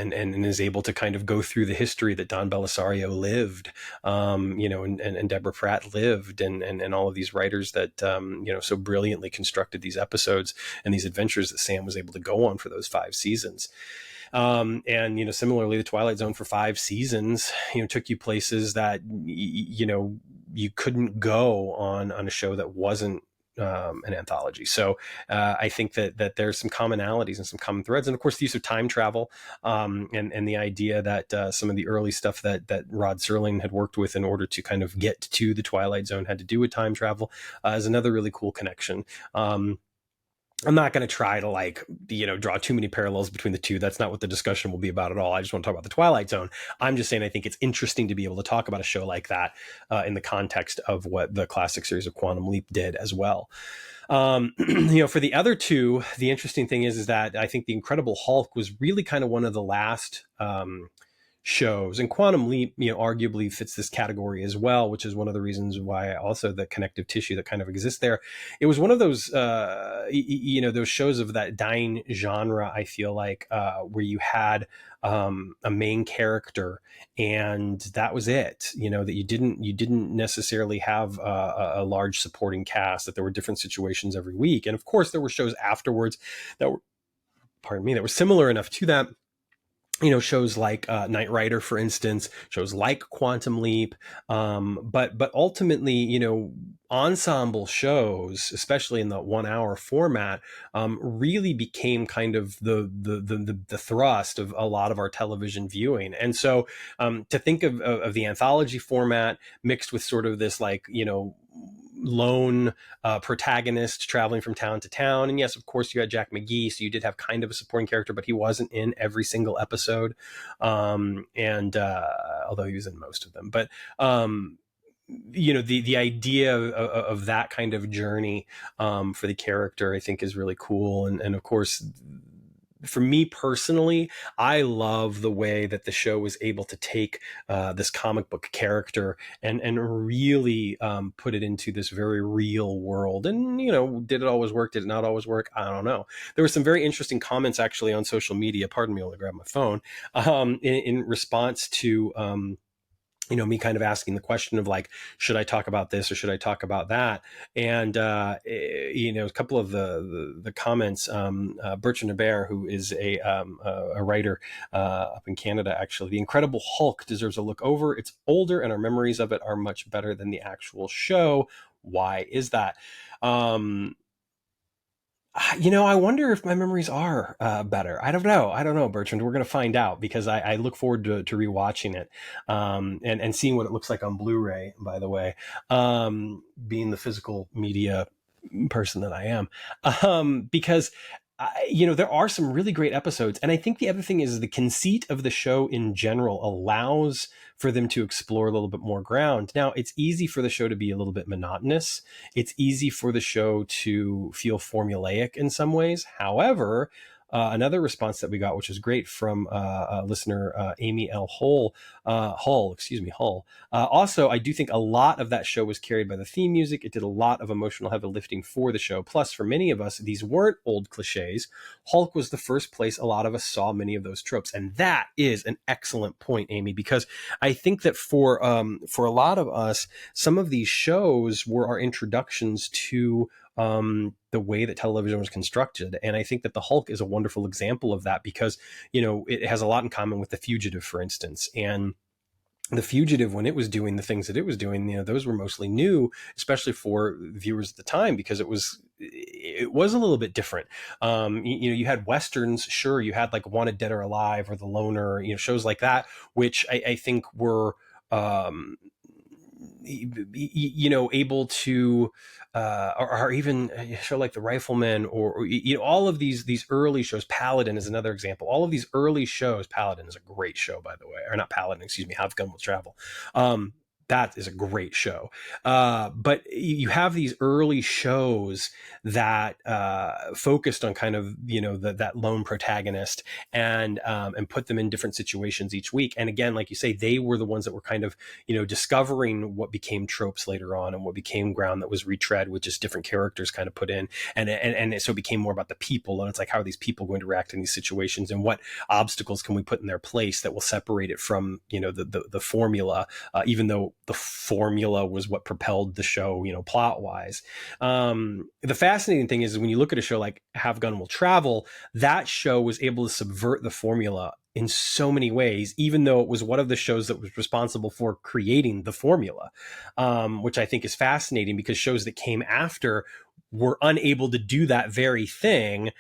is able to kind of go through the history that Don Bellisario lived, and Deborah Pratt lived, and all of these writers that, so brilliantly constructed these episodes and these adventures that Sam was able to go on for those 5 seasons. And similarly, the Twilight Zone for 5 seasons, took you places that, you couldn't go on a show that wasn't an anthology. So I think that there's some commonalities and some common threads, and of course the use of time travel, and the idea that some of the early stuff that Rod Serling had worked with in order to kind of get to the Twilight Zone had to do with time travel, is another really cool connection. I'm not going to try to draw too many parallels between the two. That's not what the discussion will be about at all. I just want to talk about the Twilight Zone. I'm just saying I think it's interesting to be able to talk about a show like that in the context of what the classic series of Quantum Leap did as well. For the other two, the interesting thing is that I think The Incredible Hulk was really kind of one of the last shows, and Quantum Leap, arguably fits this category as well, which is one of the reasons why also the connective tissue that kind of exists there. It was one of those, those shows of that dying genre, I feel like, where you had a main character and that was it, that you didn't necessarily have a large supporting cast, that there were different situations every week. And of course there were shows afterwards that were similar enough to that. Shows like Knight Rider, for instance, shows like Quantum Leap, but ultimately, ensemble shows, especially in the 1 hour format, really became kind of the thrust of a lot of our television viewing. And so to think of the anthology format mixed with sort of this lone protagonist traveling from town to town. And yes, of course, you had Jack McGee, so you did have kind of a supporting character, but he wasn't in every single episode. Although he was in most of them, but the idea of that kind of journey for the character, I think, is really cool. And of course, for me personally, I love the way that the show was able to take this comic book character and really put it into this very real world. And, did it always work? Did it not always work? I don't know. There were some very interesting comments actually on social media. Pardon me, I'll grab my phone. In response to me kind of asking the question of like, should I talk about this or should I talk about that? And, a couple of the comments, Bertrand Hebert, who is a writer up in Canada, actually, The Incredible Hulk deserves a look over. It's older and our memories of it are much better than the actual show. Why is that? I wonder if my memories are better. I don't know, Bertrand. We're going to find out because I look forward to rewatching it and seeing what it looks like on Blu-ray, by the way, being the physical media person that I am, because there are some really great episodes. And I think the other thing is the conceit of the show in general allows for them to explore a little bit more ground. Now, it's easy for the show to be a little bit monotonous. It's easy for the show to feel formulaic in some ways. However, another response that we got, which is great, from listener Amy L. Hull. Also, I do think a lot of that show was carried by the theme music. It did a lot of emotional heavy lifting for the show. Plus, for many of us, these weren't old cliches. Hulk was the first place a lot of us saw many of those tropes, and that is an excellent point, Amy, because I think that for a lot of us, some of these shows were our introductions to the way that television was constructed. And I think that the Hulk is a wonderful example of that because, it has a lot in common with The Fugitive, for instance. And The Fugitive, when it was doing the things that it was doing, those were mostly new, especially for viewers at the time, because it was a little bit different. You had Westerns, sure, you had like Wanted Dead or Alive or The Loner, shows like that, which I think were, able to, or even a show like The Rifleman, or all of these early shows. Paladin is another example. All of these early shows. Paladin is a great show, by the way, or not Paladin, excuse me. Have Gun Will Travel. That is a great show. But you have these early shows that focused on kind of, that lone protagonist and put them in different situations each week. And again, like you say, they were the ones that were kind of, discovering what became tropes later on and what became ground that was retread with just different characters kind of put in. And so it became more about the people. And it's like, how are these people going to react in these situations, and what obstacles can we put in their place that will separate it from, the formula, even though the formula was what propelled the show, plot wise. The fascinating thing is when you look at a show like Have Gun Will Travel, that show was able to subvert the formula in so many ways, even though it was one of the shows that was responsible for creating the formula, which I think is fascinating because shows that came after were unable to do that very thing,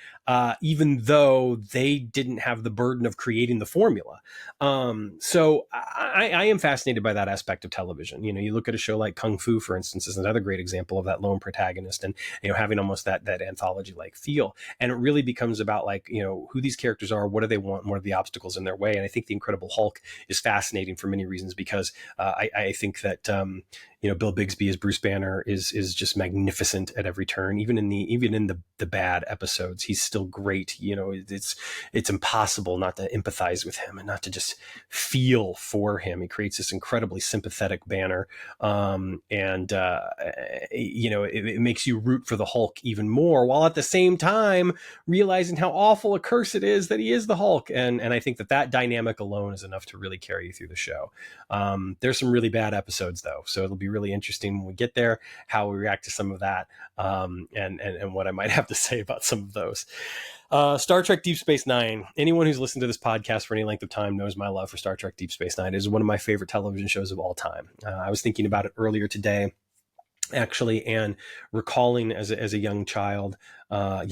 even though they didn't have the burden of creating the formula. So I am fascinated by that aspect of television. You look at a show like Kung Fu, for instance, is another great example of that lone protagonist and, having almost that anthology-like feel. And it really becomes about like, who these characters are, what do they want, what are the obstacles in their way. And I think The Incredible Hulk is fascinating for many reasons because I think that, Bill Bixby as Bruce Banner is just magnificent at every turn. Even in the bad episodes, he's still great. It's impossible not to empathize with him and not to just feel for him. He creates this incredibly sympathetic Banner, it makes you root for the Hulk even more, while at the same time realizing how awful a curse it is that he is the Hulk. And I think that dynamic alone is enough to really carry you through the show. There's some really bad episodes though, so it'll be really interesting when we get there how we react to some of that, and what I might have to say about some of those. Star Trek Deep Space Nine. Anyone who's listened to this podcast for any length of time knows my love for Star Trek Deep Space Nine. It is one of my favorite television shows of all time. I was thinking about it earlier today, actually, and recalling as a young child. I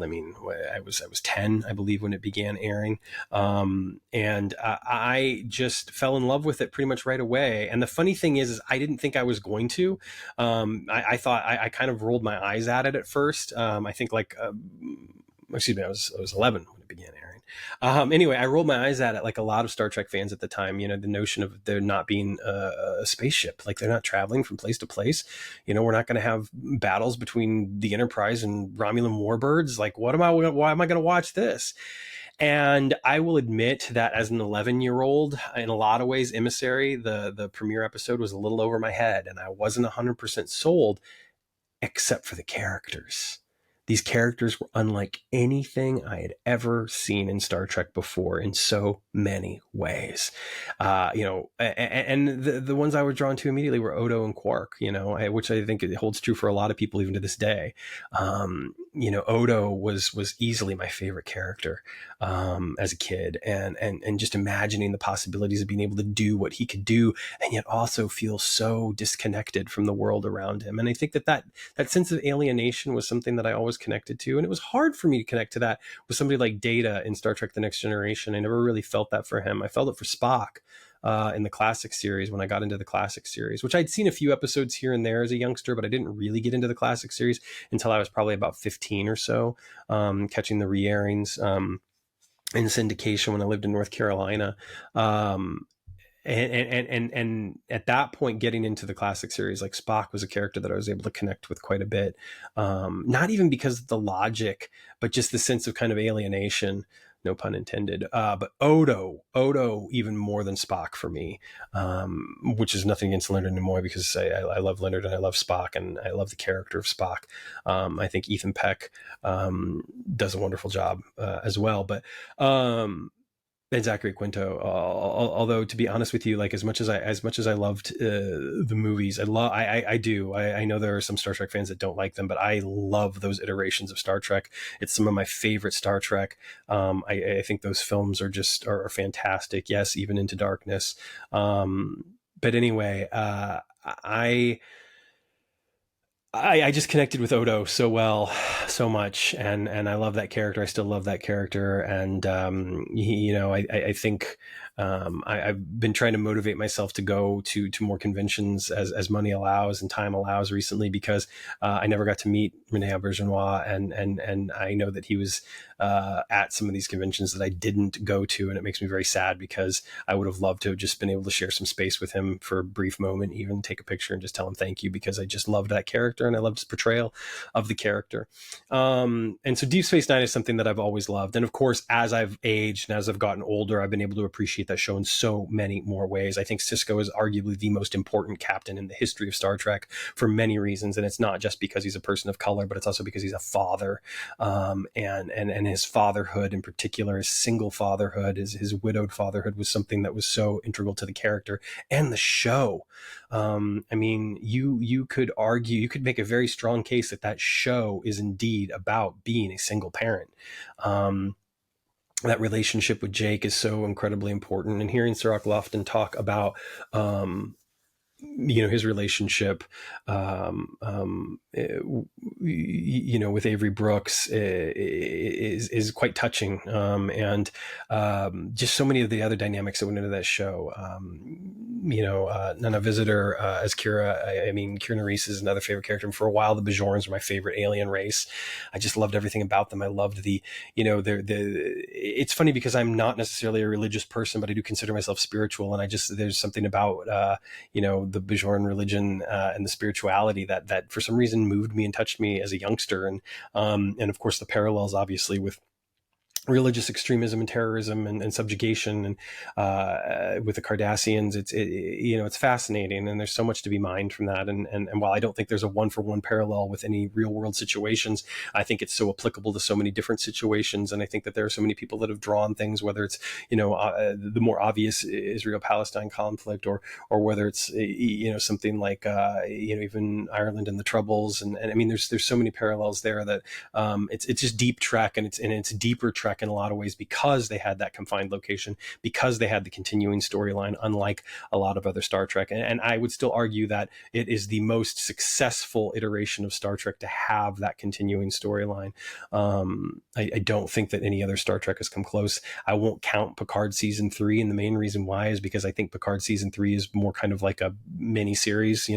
mean, I was 10, I believe, when it began airing. And I just fell in love with it pretty much right away. And the funny thing is I didn't think I was going to. I thought I kind of rolled my eyes at it at first. I think I was 11 when it began airing. Anyway, I rolled my eyes at it like a lot of Star Trek fans at the time. The notion of there not being a spaceship, like they're not traveling from place to place. We're not going to have battles between the Enterprise and Romulan warbirds. Like, why am I going to watch this? And I will admit that as an 11-year-old, in a lot of ways, Emissary, the premiere episode, was a little over my head, and I wasn't 100% sold, except for the characters. These characters were unlike anything I had ever seen in Star Trek before in so many ways. And the ones I was drawn to immediately were Odo and Quark, which I think it holds true for a lot of people even to this day. Odo was easily my favorite character as a kid, and just imagining the possibilities of being able to do what he could do, and yet also feel so disconnected from the world around him. And I think that sense of alienation was something that I always connected to. And it was hard for me to connect to that with somebody like Data in Star Trek The Next Generation. I never really felt that for him. I felt it for Spock in the classic series when I got into the classic series, which I'd seen a few episodes here and there as a youngster, but I didn't really get into the classic series until I was probably about 15 or so, catching the re-airings in syndication when I lived in North Carolina. And at that point, getting into the classic series, like Spock was a character that I was able to connect with quite a bit. Not even because of the logic, but just the sense of kind of alienation, no pun intended. But Odo even more than Spock for me, which is nothing against Leonard Nimoy, because I love Leonard and I love Spock and I love the character of Spock. I think Ethan Peck does a wonderful job as well. But and Zachary Quinto, although to be honest with you, like as much as I loved the movies, I know there are some Star Trek fans that don't like them, but I love those iterations of Star Trek. It's some of my favorite Star Trek. I think those films are fantastic. Yes, even Into Darkness. But anyway, I just connected with Odo so well, so much, and I love that character. I still love that character, and I think I've been trying to motivate myself to go to more conventions as money allows and time allows recently, because I never got to meet Rene Auberjonois, and I know that he was at some of these conventions that I didn't go to, and it makes me very sad, because I would have loved to have just been able to share some space with him for a brief moment, even take a picture and just tell him thank you, because I just loved that character and I loved his portrayal of the character. And so Deep Space Nine is something that I've always loved. And of course, as I've aged and as I've gotten older, I've been able to appreciate that show in so many more ways. I think Sisko is arguably the most important captain in the history of Star Trek for many reasons. And it's not just because he's a person of color, but it's also because he's a father. And his fatherhood in particular, his single fatherhood, his widowed fatherhood, was something that was so integral to the character and the show. You could argue, you could make a very strong case that show is indeed about being a single parent. That relationship with Jake is so incredibly important. And hearing Cirroc Lofton talk about, his relationship, with Avery Brooks is quite touching. And just so many of the other dynamics that went into that show. Nana Visitor as Kira. Kira Nerys is another favorite character. And for a while, the Bajorans were my favorite alien race. I just loved everything about them. I loved it's funny because I'm not necessarily a religious person, but I do consider myself spiritual. And there's something about, the Bajoran religion and the spirituality that for some reason moved me and touched me as a youngster. And of course the parallels obviously with religious extremism and terrorism and subjugation and with the Cardassians, it's fascinating, and there's so much to be mined from that. And while I don't think there's a one-for-one parallel with any real world situations, I think it's so applicable to so many different situations. And I think that there are so many people that have drawn things, whether it's the more obvious Israel-Palestine conflict, or whether it's something like even Ireland and the Troubles, and there's so many parallels there that it's just deep Trek, and it's deeper Trek in a lot of ways, because they had that confined location, because they had the continuing storyline, unlike a lot of other Star Trek. And I would still argue that it is the most successful iteration of Star Trek to have that continuing storyline. I don't think that any other Star Trek has come close. I won't count Picard season 3, and the main reason why is because I think Picard season 3 is more kind of like a mini series,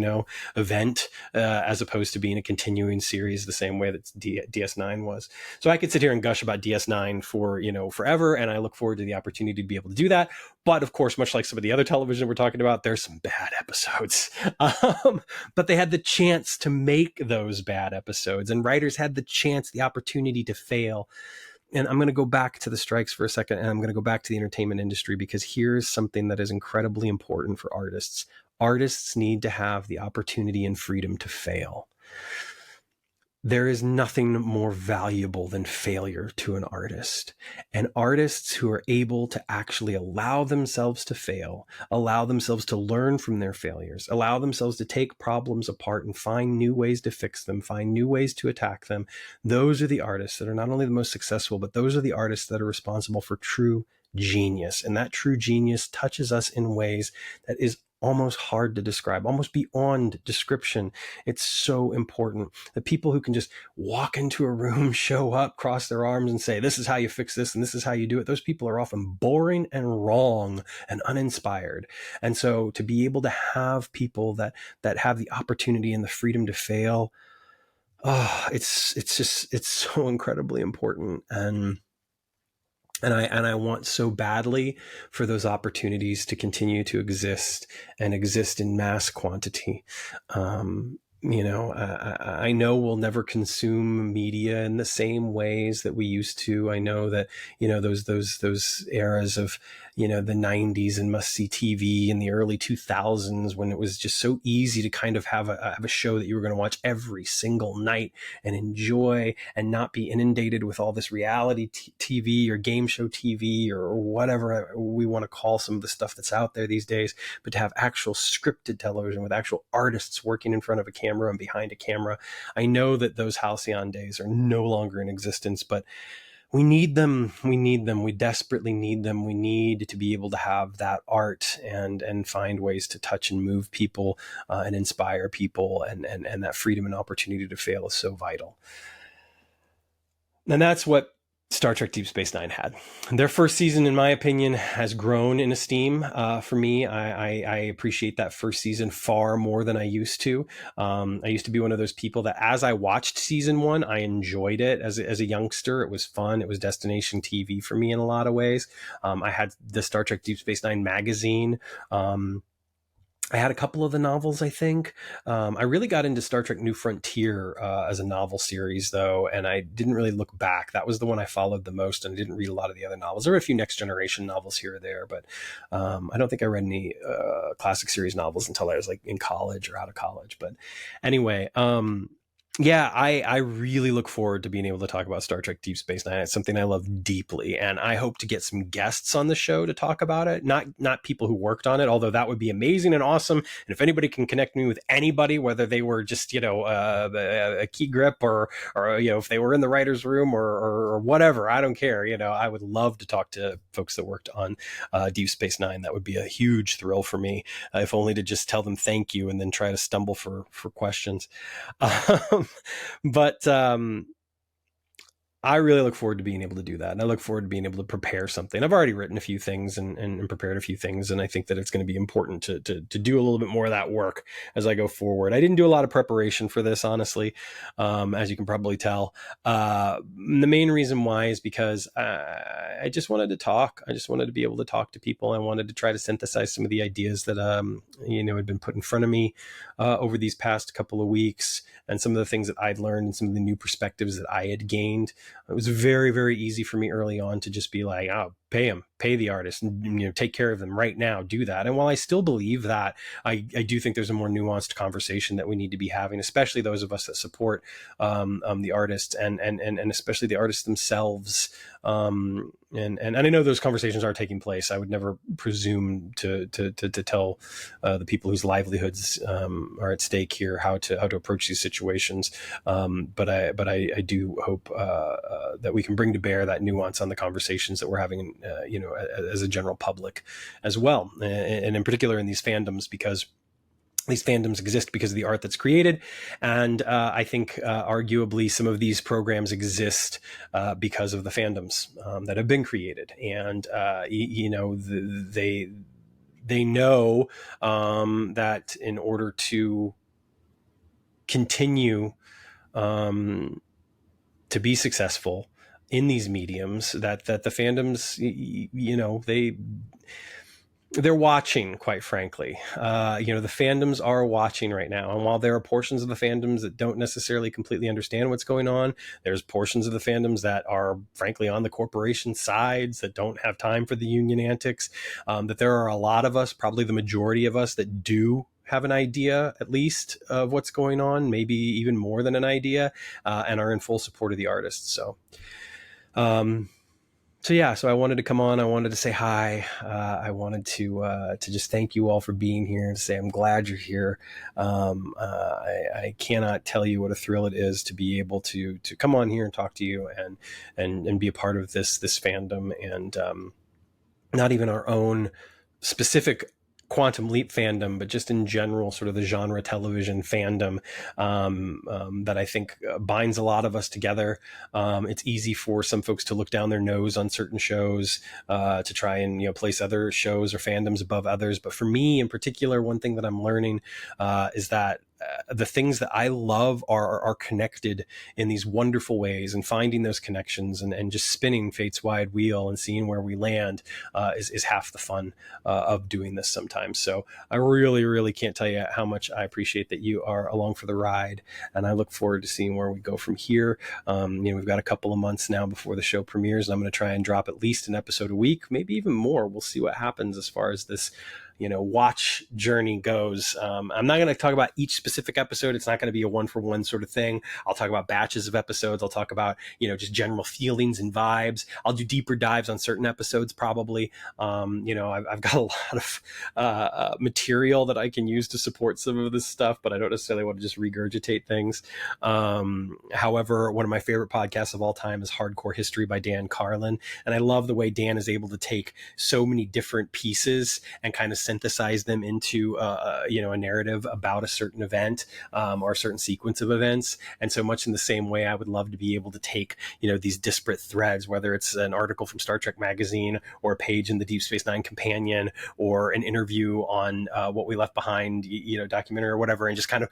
event, as opposed to being a continuing series the same way that DS9 was. So I could sit here and gush about DS9 for forever, and I look forward to the opportunity to be able to do that. But of course, much like some of the other television we're talking about, there's some bad episodes. But they had the chance to make those bad episodes, and writers had the opportunity to fail. And I'm going to go back to the strikes for a second, and I'm going to go back to the entertainment industry, because here's something that is incredibly important for artists. Artists need to have the opportunity and freedom to fail. there is nothing more valuable than failure to an artist. And artists who are able to actually allow themselves to fail, allow themselves to learn from their failures, allow themselves to take problems apart and find new ways to fix them, find new ways to attack them, those are the artists that are not only the most successful, but those are the artists that are responsible for true genius. And that true genius touches us in ways that is almost hard to describe, almost beyond description. It's so important. The people who can just walk into a room, show up, cross their arms and say, this is how you fix this and this is how you do it. Those people are often boring and wrong and uninspired. And so to be able to have people that have the opportunity and the freedom to fail, it's so incredibly important. And I want so badly for those opportunities to continue to exist and exist in mass quantity. I know we'll never consume media in the same ways that we used to. I know that, those eras of, the 90s and must-see TV in the early 2000s, when it was just so easy to kind of have a show that you were going to watch every single night and enjoy and not be inundated with all this reality TV or game show TV or whatever we want to call some of the stuff that's out there these days, but to have actual scripted television with actual artists working in front of a camera and behind a camera. I know that those halcyon days are no longer in existence, but we need them. We desperately need them. We need to be able to have that art and find ways to touch and move people and inspire people. And that freedom and opportunity to fail is so vital. And that's what Star Trek Deep Space Nine had. Their first season, in my opinion, has grown in esteem for me. I appreciate that first season far more than I used to. I used to be one of those people that as I watched season one, I enjoyed it as a youngster. It was fun. It was destination TV for me in a lot of ways. I had the Star Trek Deep Space Nine magazine. I had a couple of the novels, I think. I really got into Star Trek New Frontier as a novel series, though, and I didn't really look back. That was the one I followed the most, and I didn't read a lot of the other novels. There were a few Next Generation novels here or there, but I don't think I read any classic series novels until I was like in college or out of college. But anyway, yeah, I really look forward to being able to talk about Star Trek Deep Space Nine. It's something I love deeply, and I hope to get some guests on the show to talk about it. Not people who worked on it, although that would be amazing and awesome. And if anybody can connect me with anybody, whether they were just a key grip or if they were in the writer's room or whatever, I don't care. I would love to talk to folks that worked on Deep Space Nine. That would be a huge thrill for me, if only to just tell them thank you and then try to stumble for questions. But I really look forward to being able to do that. And I look forward to being able to prepare something. I've already written a few things and prepared a few things. And I think that it's going to be important to do a little bit more of that work as I go forward. I didn't do a lot of preparation for this, honestly, as you can probably tell. The main reason why is because I just wanted to talk. I just wanted to be able to talk to people. I wanted to try to synthesize some of the ideas that, had been put in front of me over these past couple of weeks, and some of the things that I'd learned and some of the new perspectives that I had gained. It was very, very easy for me early on to just be like, oh, pay the artist and take care of them right now, do that. And while I still believe that, I do think there's a more nuanced conversation that we need to be having, especially those of us that support the artists and especially the artists themselves. And I know those conversations are taking place. I would never presume to tell the people whose livelihoods are at stake here how to approach these situations. But I do hope that we can bring to bear that nuance on the conversations that we're having, as a general public as well, and in particular in these fandoms, because these fandoms exist because of the art that's created. And I think arguably some of these programs exist because of the fandoms that have been created. And, they know that in order to continue to be successful in these mediums, that the fandoms, they're watching, quite frankly. The fandoms are watching right now. And while there are portions of the fandoms that don't necessarily completely understand what's going on, there's portions of the fandoms that are, frankly, on the corporation sides that don't have time for the union antics. That there are a lot of us, probably the majority of us, that do have an idea at least of what's going on, maybe even more than an idea, and are in full support of the artists. So I wanted to come on. I wanted to say hi. I wanted to just thank you all for being here and to say I'm glad you're here. I cannot tell you what a thrill it is to be able to come on here and talk to you and be a part of this fandom, and not even our own specific Quantum Leap fandom, but just in general, sort of the genre television fandom that I think binds a lot of us together. It's easy for some folks to look down their nose on certain shows, to try and place other shows or fandoms above others. But for me in particular, one thing that I'm learning is that the things that I love are connected in these wonderful ways, and finding those connections and just spinning fate's wide wheel and seeing where we land is half the fun of doing this sometimes. So I really, really can't tell you how much I appreciate that you are along for the ride, and I look forward to seeing where we go from here. We've got a couple of months now before the show premieres, and I'm going to try and drop at least an episode a week, maybe even more. We'll see what happens as far as this watch journey goes. I'm not going to talk about each specific episode. It's not going to be a one-for-one sort of thing. I'll talk about batches of episodes. I'll talk about, just general feelings and vibes. I'll do deeper dives on certain episodes probably. I've got a lot of material that I can use to support some of this stuff, but I don't necessarily want to just regurgitate things. However, one of my favorite podcasts of all time is Hardcore History by Dan Carlin. And I love the way Dan is able to take so many different pieces and kind of synthesize them into a narrative about a certain event or a certain sequence of events. And so much in the same way, I would love to be able to take these disparate threads, whether it's an article from Star Trek magazine or a page in the Deep Space Nine companion or an interview on What We Left Behind documentary or whatever, and just kind of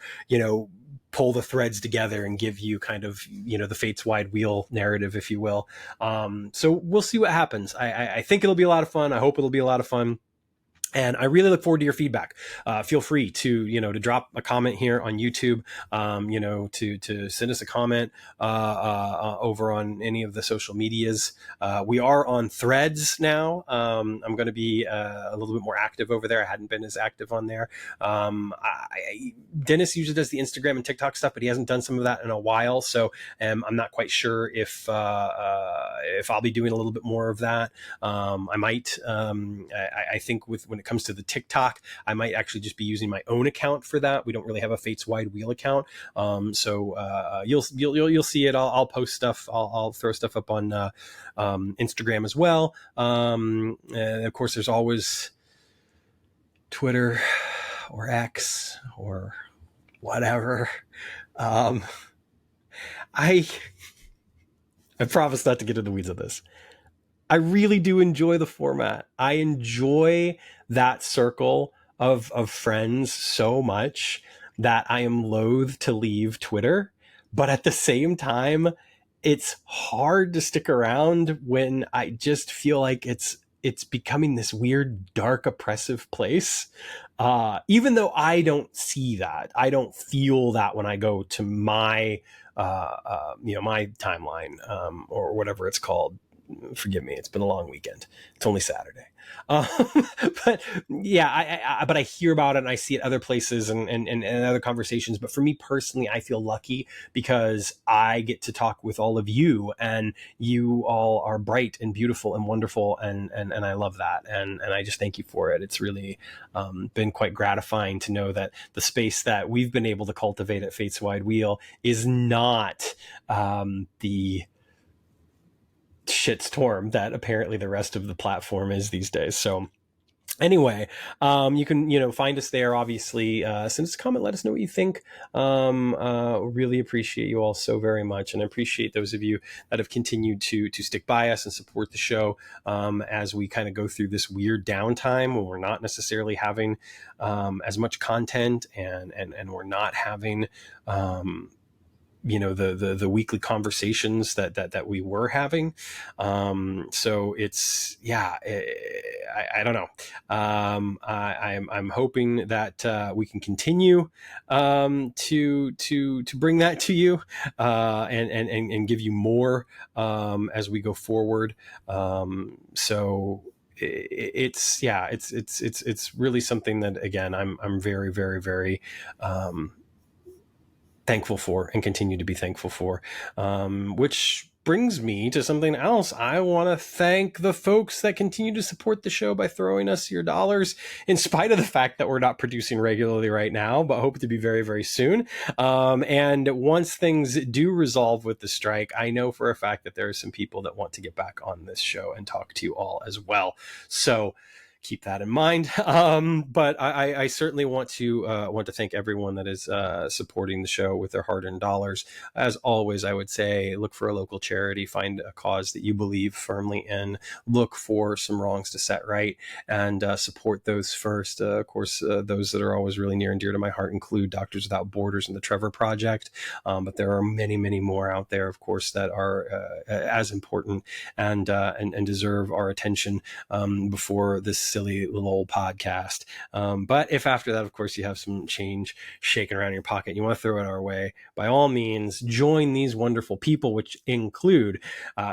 pull the threads together and give you kind of the fate's wide wheel narrative, if you will. So we'll see what happens. I think it'll be a lot of fun. I hope it'll be a lot of fun. And I really look forward to your feedback. Feel free to drop a comment here on YouTube, to send us a comment over on any of the social medias. We are on Threads now. I'm going to be a little bit more active over there. I hadn't been as active on there. Dennis usually does the Instagram and TikTok stuff, but he hasn't done some of that in a while. So I'm not quite sure if I'll be doing a little bit more of that. I might. I think when it comes to the TikTok, I might actually just be using my own account for that. We don't really have a Fates Wide Wheel account, so you'll see it. I'll post stuff. I'll throw stuff up on Instagram as well. And of course, there's always Twitter or X or whatever. I promise not to get into the weeds of this. I really do enjoy the format. I enjoy that circle of friends so much that I am loath to leave Twitter. But at the same time, it's hard to stick around when I just feel like it's becoming this weird, dark, oppressive place. Even though I don't see that, I don't feel that when I go to my, my timeline or whatever it's called. Forgive me, it's been a long weekend. It's only Saturday. But yeah, but I hear about it and I see it other places and other conversations. But for me personally, I feel lucky because I get to talk with all of you, and you all are bright and beautiful and wonderful, and I love that, and I just thank you for it. It's really been quite gratifying to know that the space that we've been able to cultivate at Fate's Wide Wheel is not the shitstorm that apparently the rest of the platform is these days. So anyway, you can, find us there, obviously. Send us a comment, let us know what you think. Really appreciate you all so very much. And I appreciate those of you that have continued to stick by us and support the show as we kind of go through this weird downtime when we're not necessarily having as much content and we're not having the weekly conversations that we were having. So it's, I don't know. I'm hoping that we can continue to bring that to you and give you more as we go forward. So it's really something that, again, I'm very, very, very thankful for and continue to be thankful for, which brings me to something else. I want to thank the folks that continue to support the show by throwing us your dollars, in spite of the fact that we're not producing regularly right now, but hope to be very, very soon. And once things do resolve with the strike, I know for a fact that there are some people that want to get back on this show and talk to you all as well. So keep that in mind. But I certainly want to thank everyone that is supporting the show with their hard-earned dollars. As always, I would say, look for a local charity, find a cause that you believe firmly in, look for some wrongs to set right, and support those first. Of course, those that are always really near and dear to my heart include Doctors Without Borders and the Trevor Project. But there are many, many more out there, of course, that are as important and deserve our attention before this silly little old podcast. But if after that, of course, you have some change shaking around in your pocket, you want to throw it our way, by all means, join these wonderful people, which include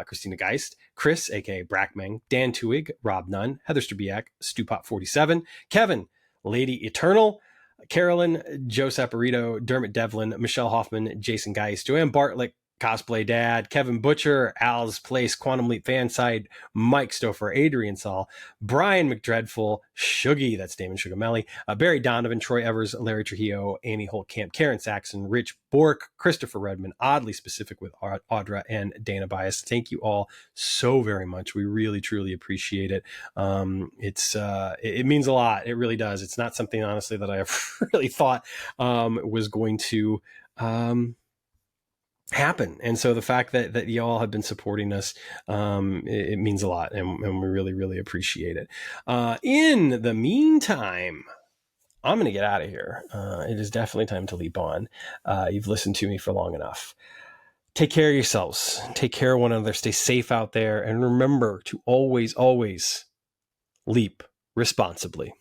Christina Geist, Chris, aka Brackmang, Dan Twohig, Robb Nunn, Heather Strabiak, Stewpot47, Kevin, Lady Eternal, Carolyn, Joe Saporito, Dermot Devlin, Michelle Hoffman, Jason Geis, Joanne Bartlett, Cosplay Dad, Kevin Butcher, Al's Place, Quantum Leap Fanside, Mike Stouffer, Adrian Saul, Brian McDreadful, Shuggy, that's Damon Sugamelli, Barry Donovan, Troy Evers, Larry Trujillo, Amy Holtcamp, Karen Saxon, Rich Bourque, Christopher Redmon, oddly specific with Audra, and Dana Bius. Thank you all so very much. We really, truly appreciate it. It means a lot. It really does. It's not something, honestly, that I have really thought was going to happen. And so the fact that y'all have been supporting us, it means a lot, and we really, really appreciate it. In the meantime, I'm going to get out of here. It is definitely time to leap on. You've listened to me for long enough. Take care of yourselves. Take care of one another. Stay safe out there. And remember to always, always leap responsibly.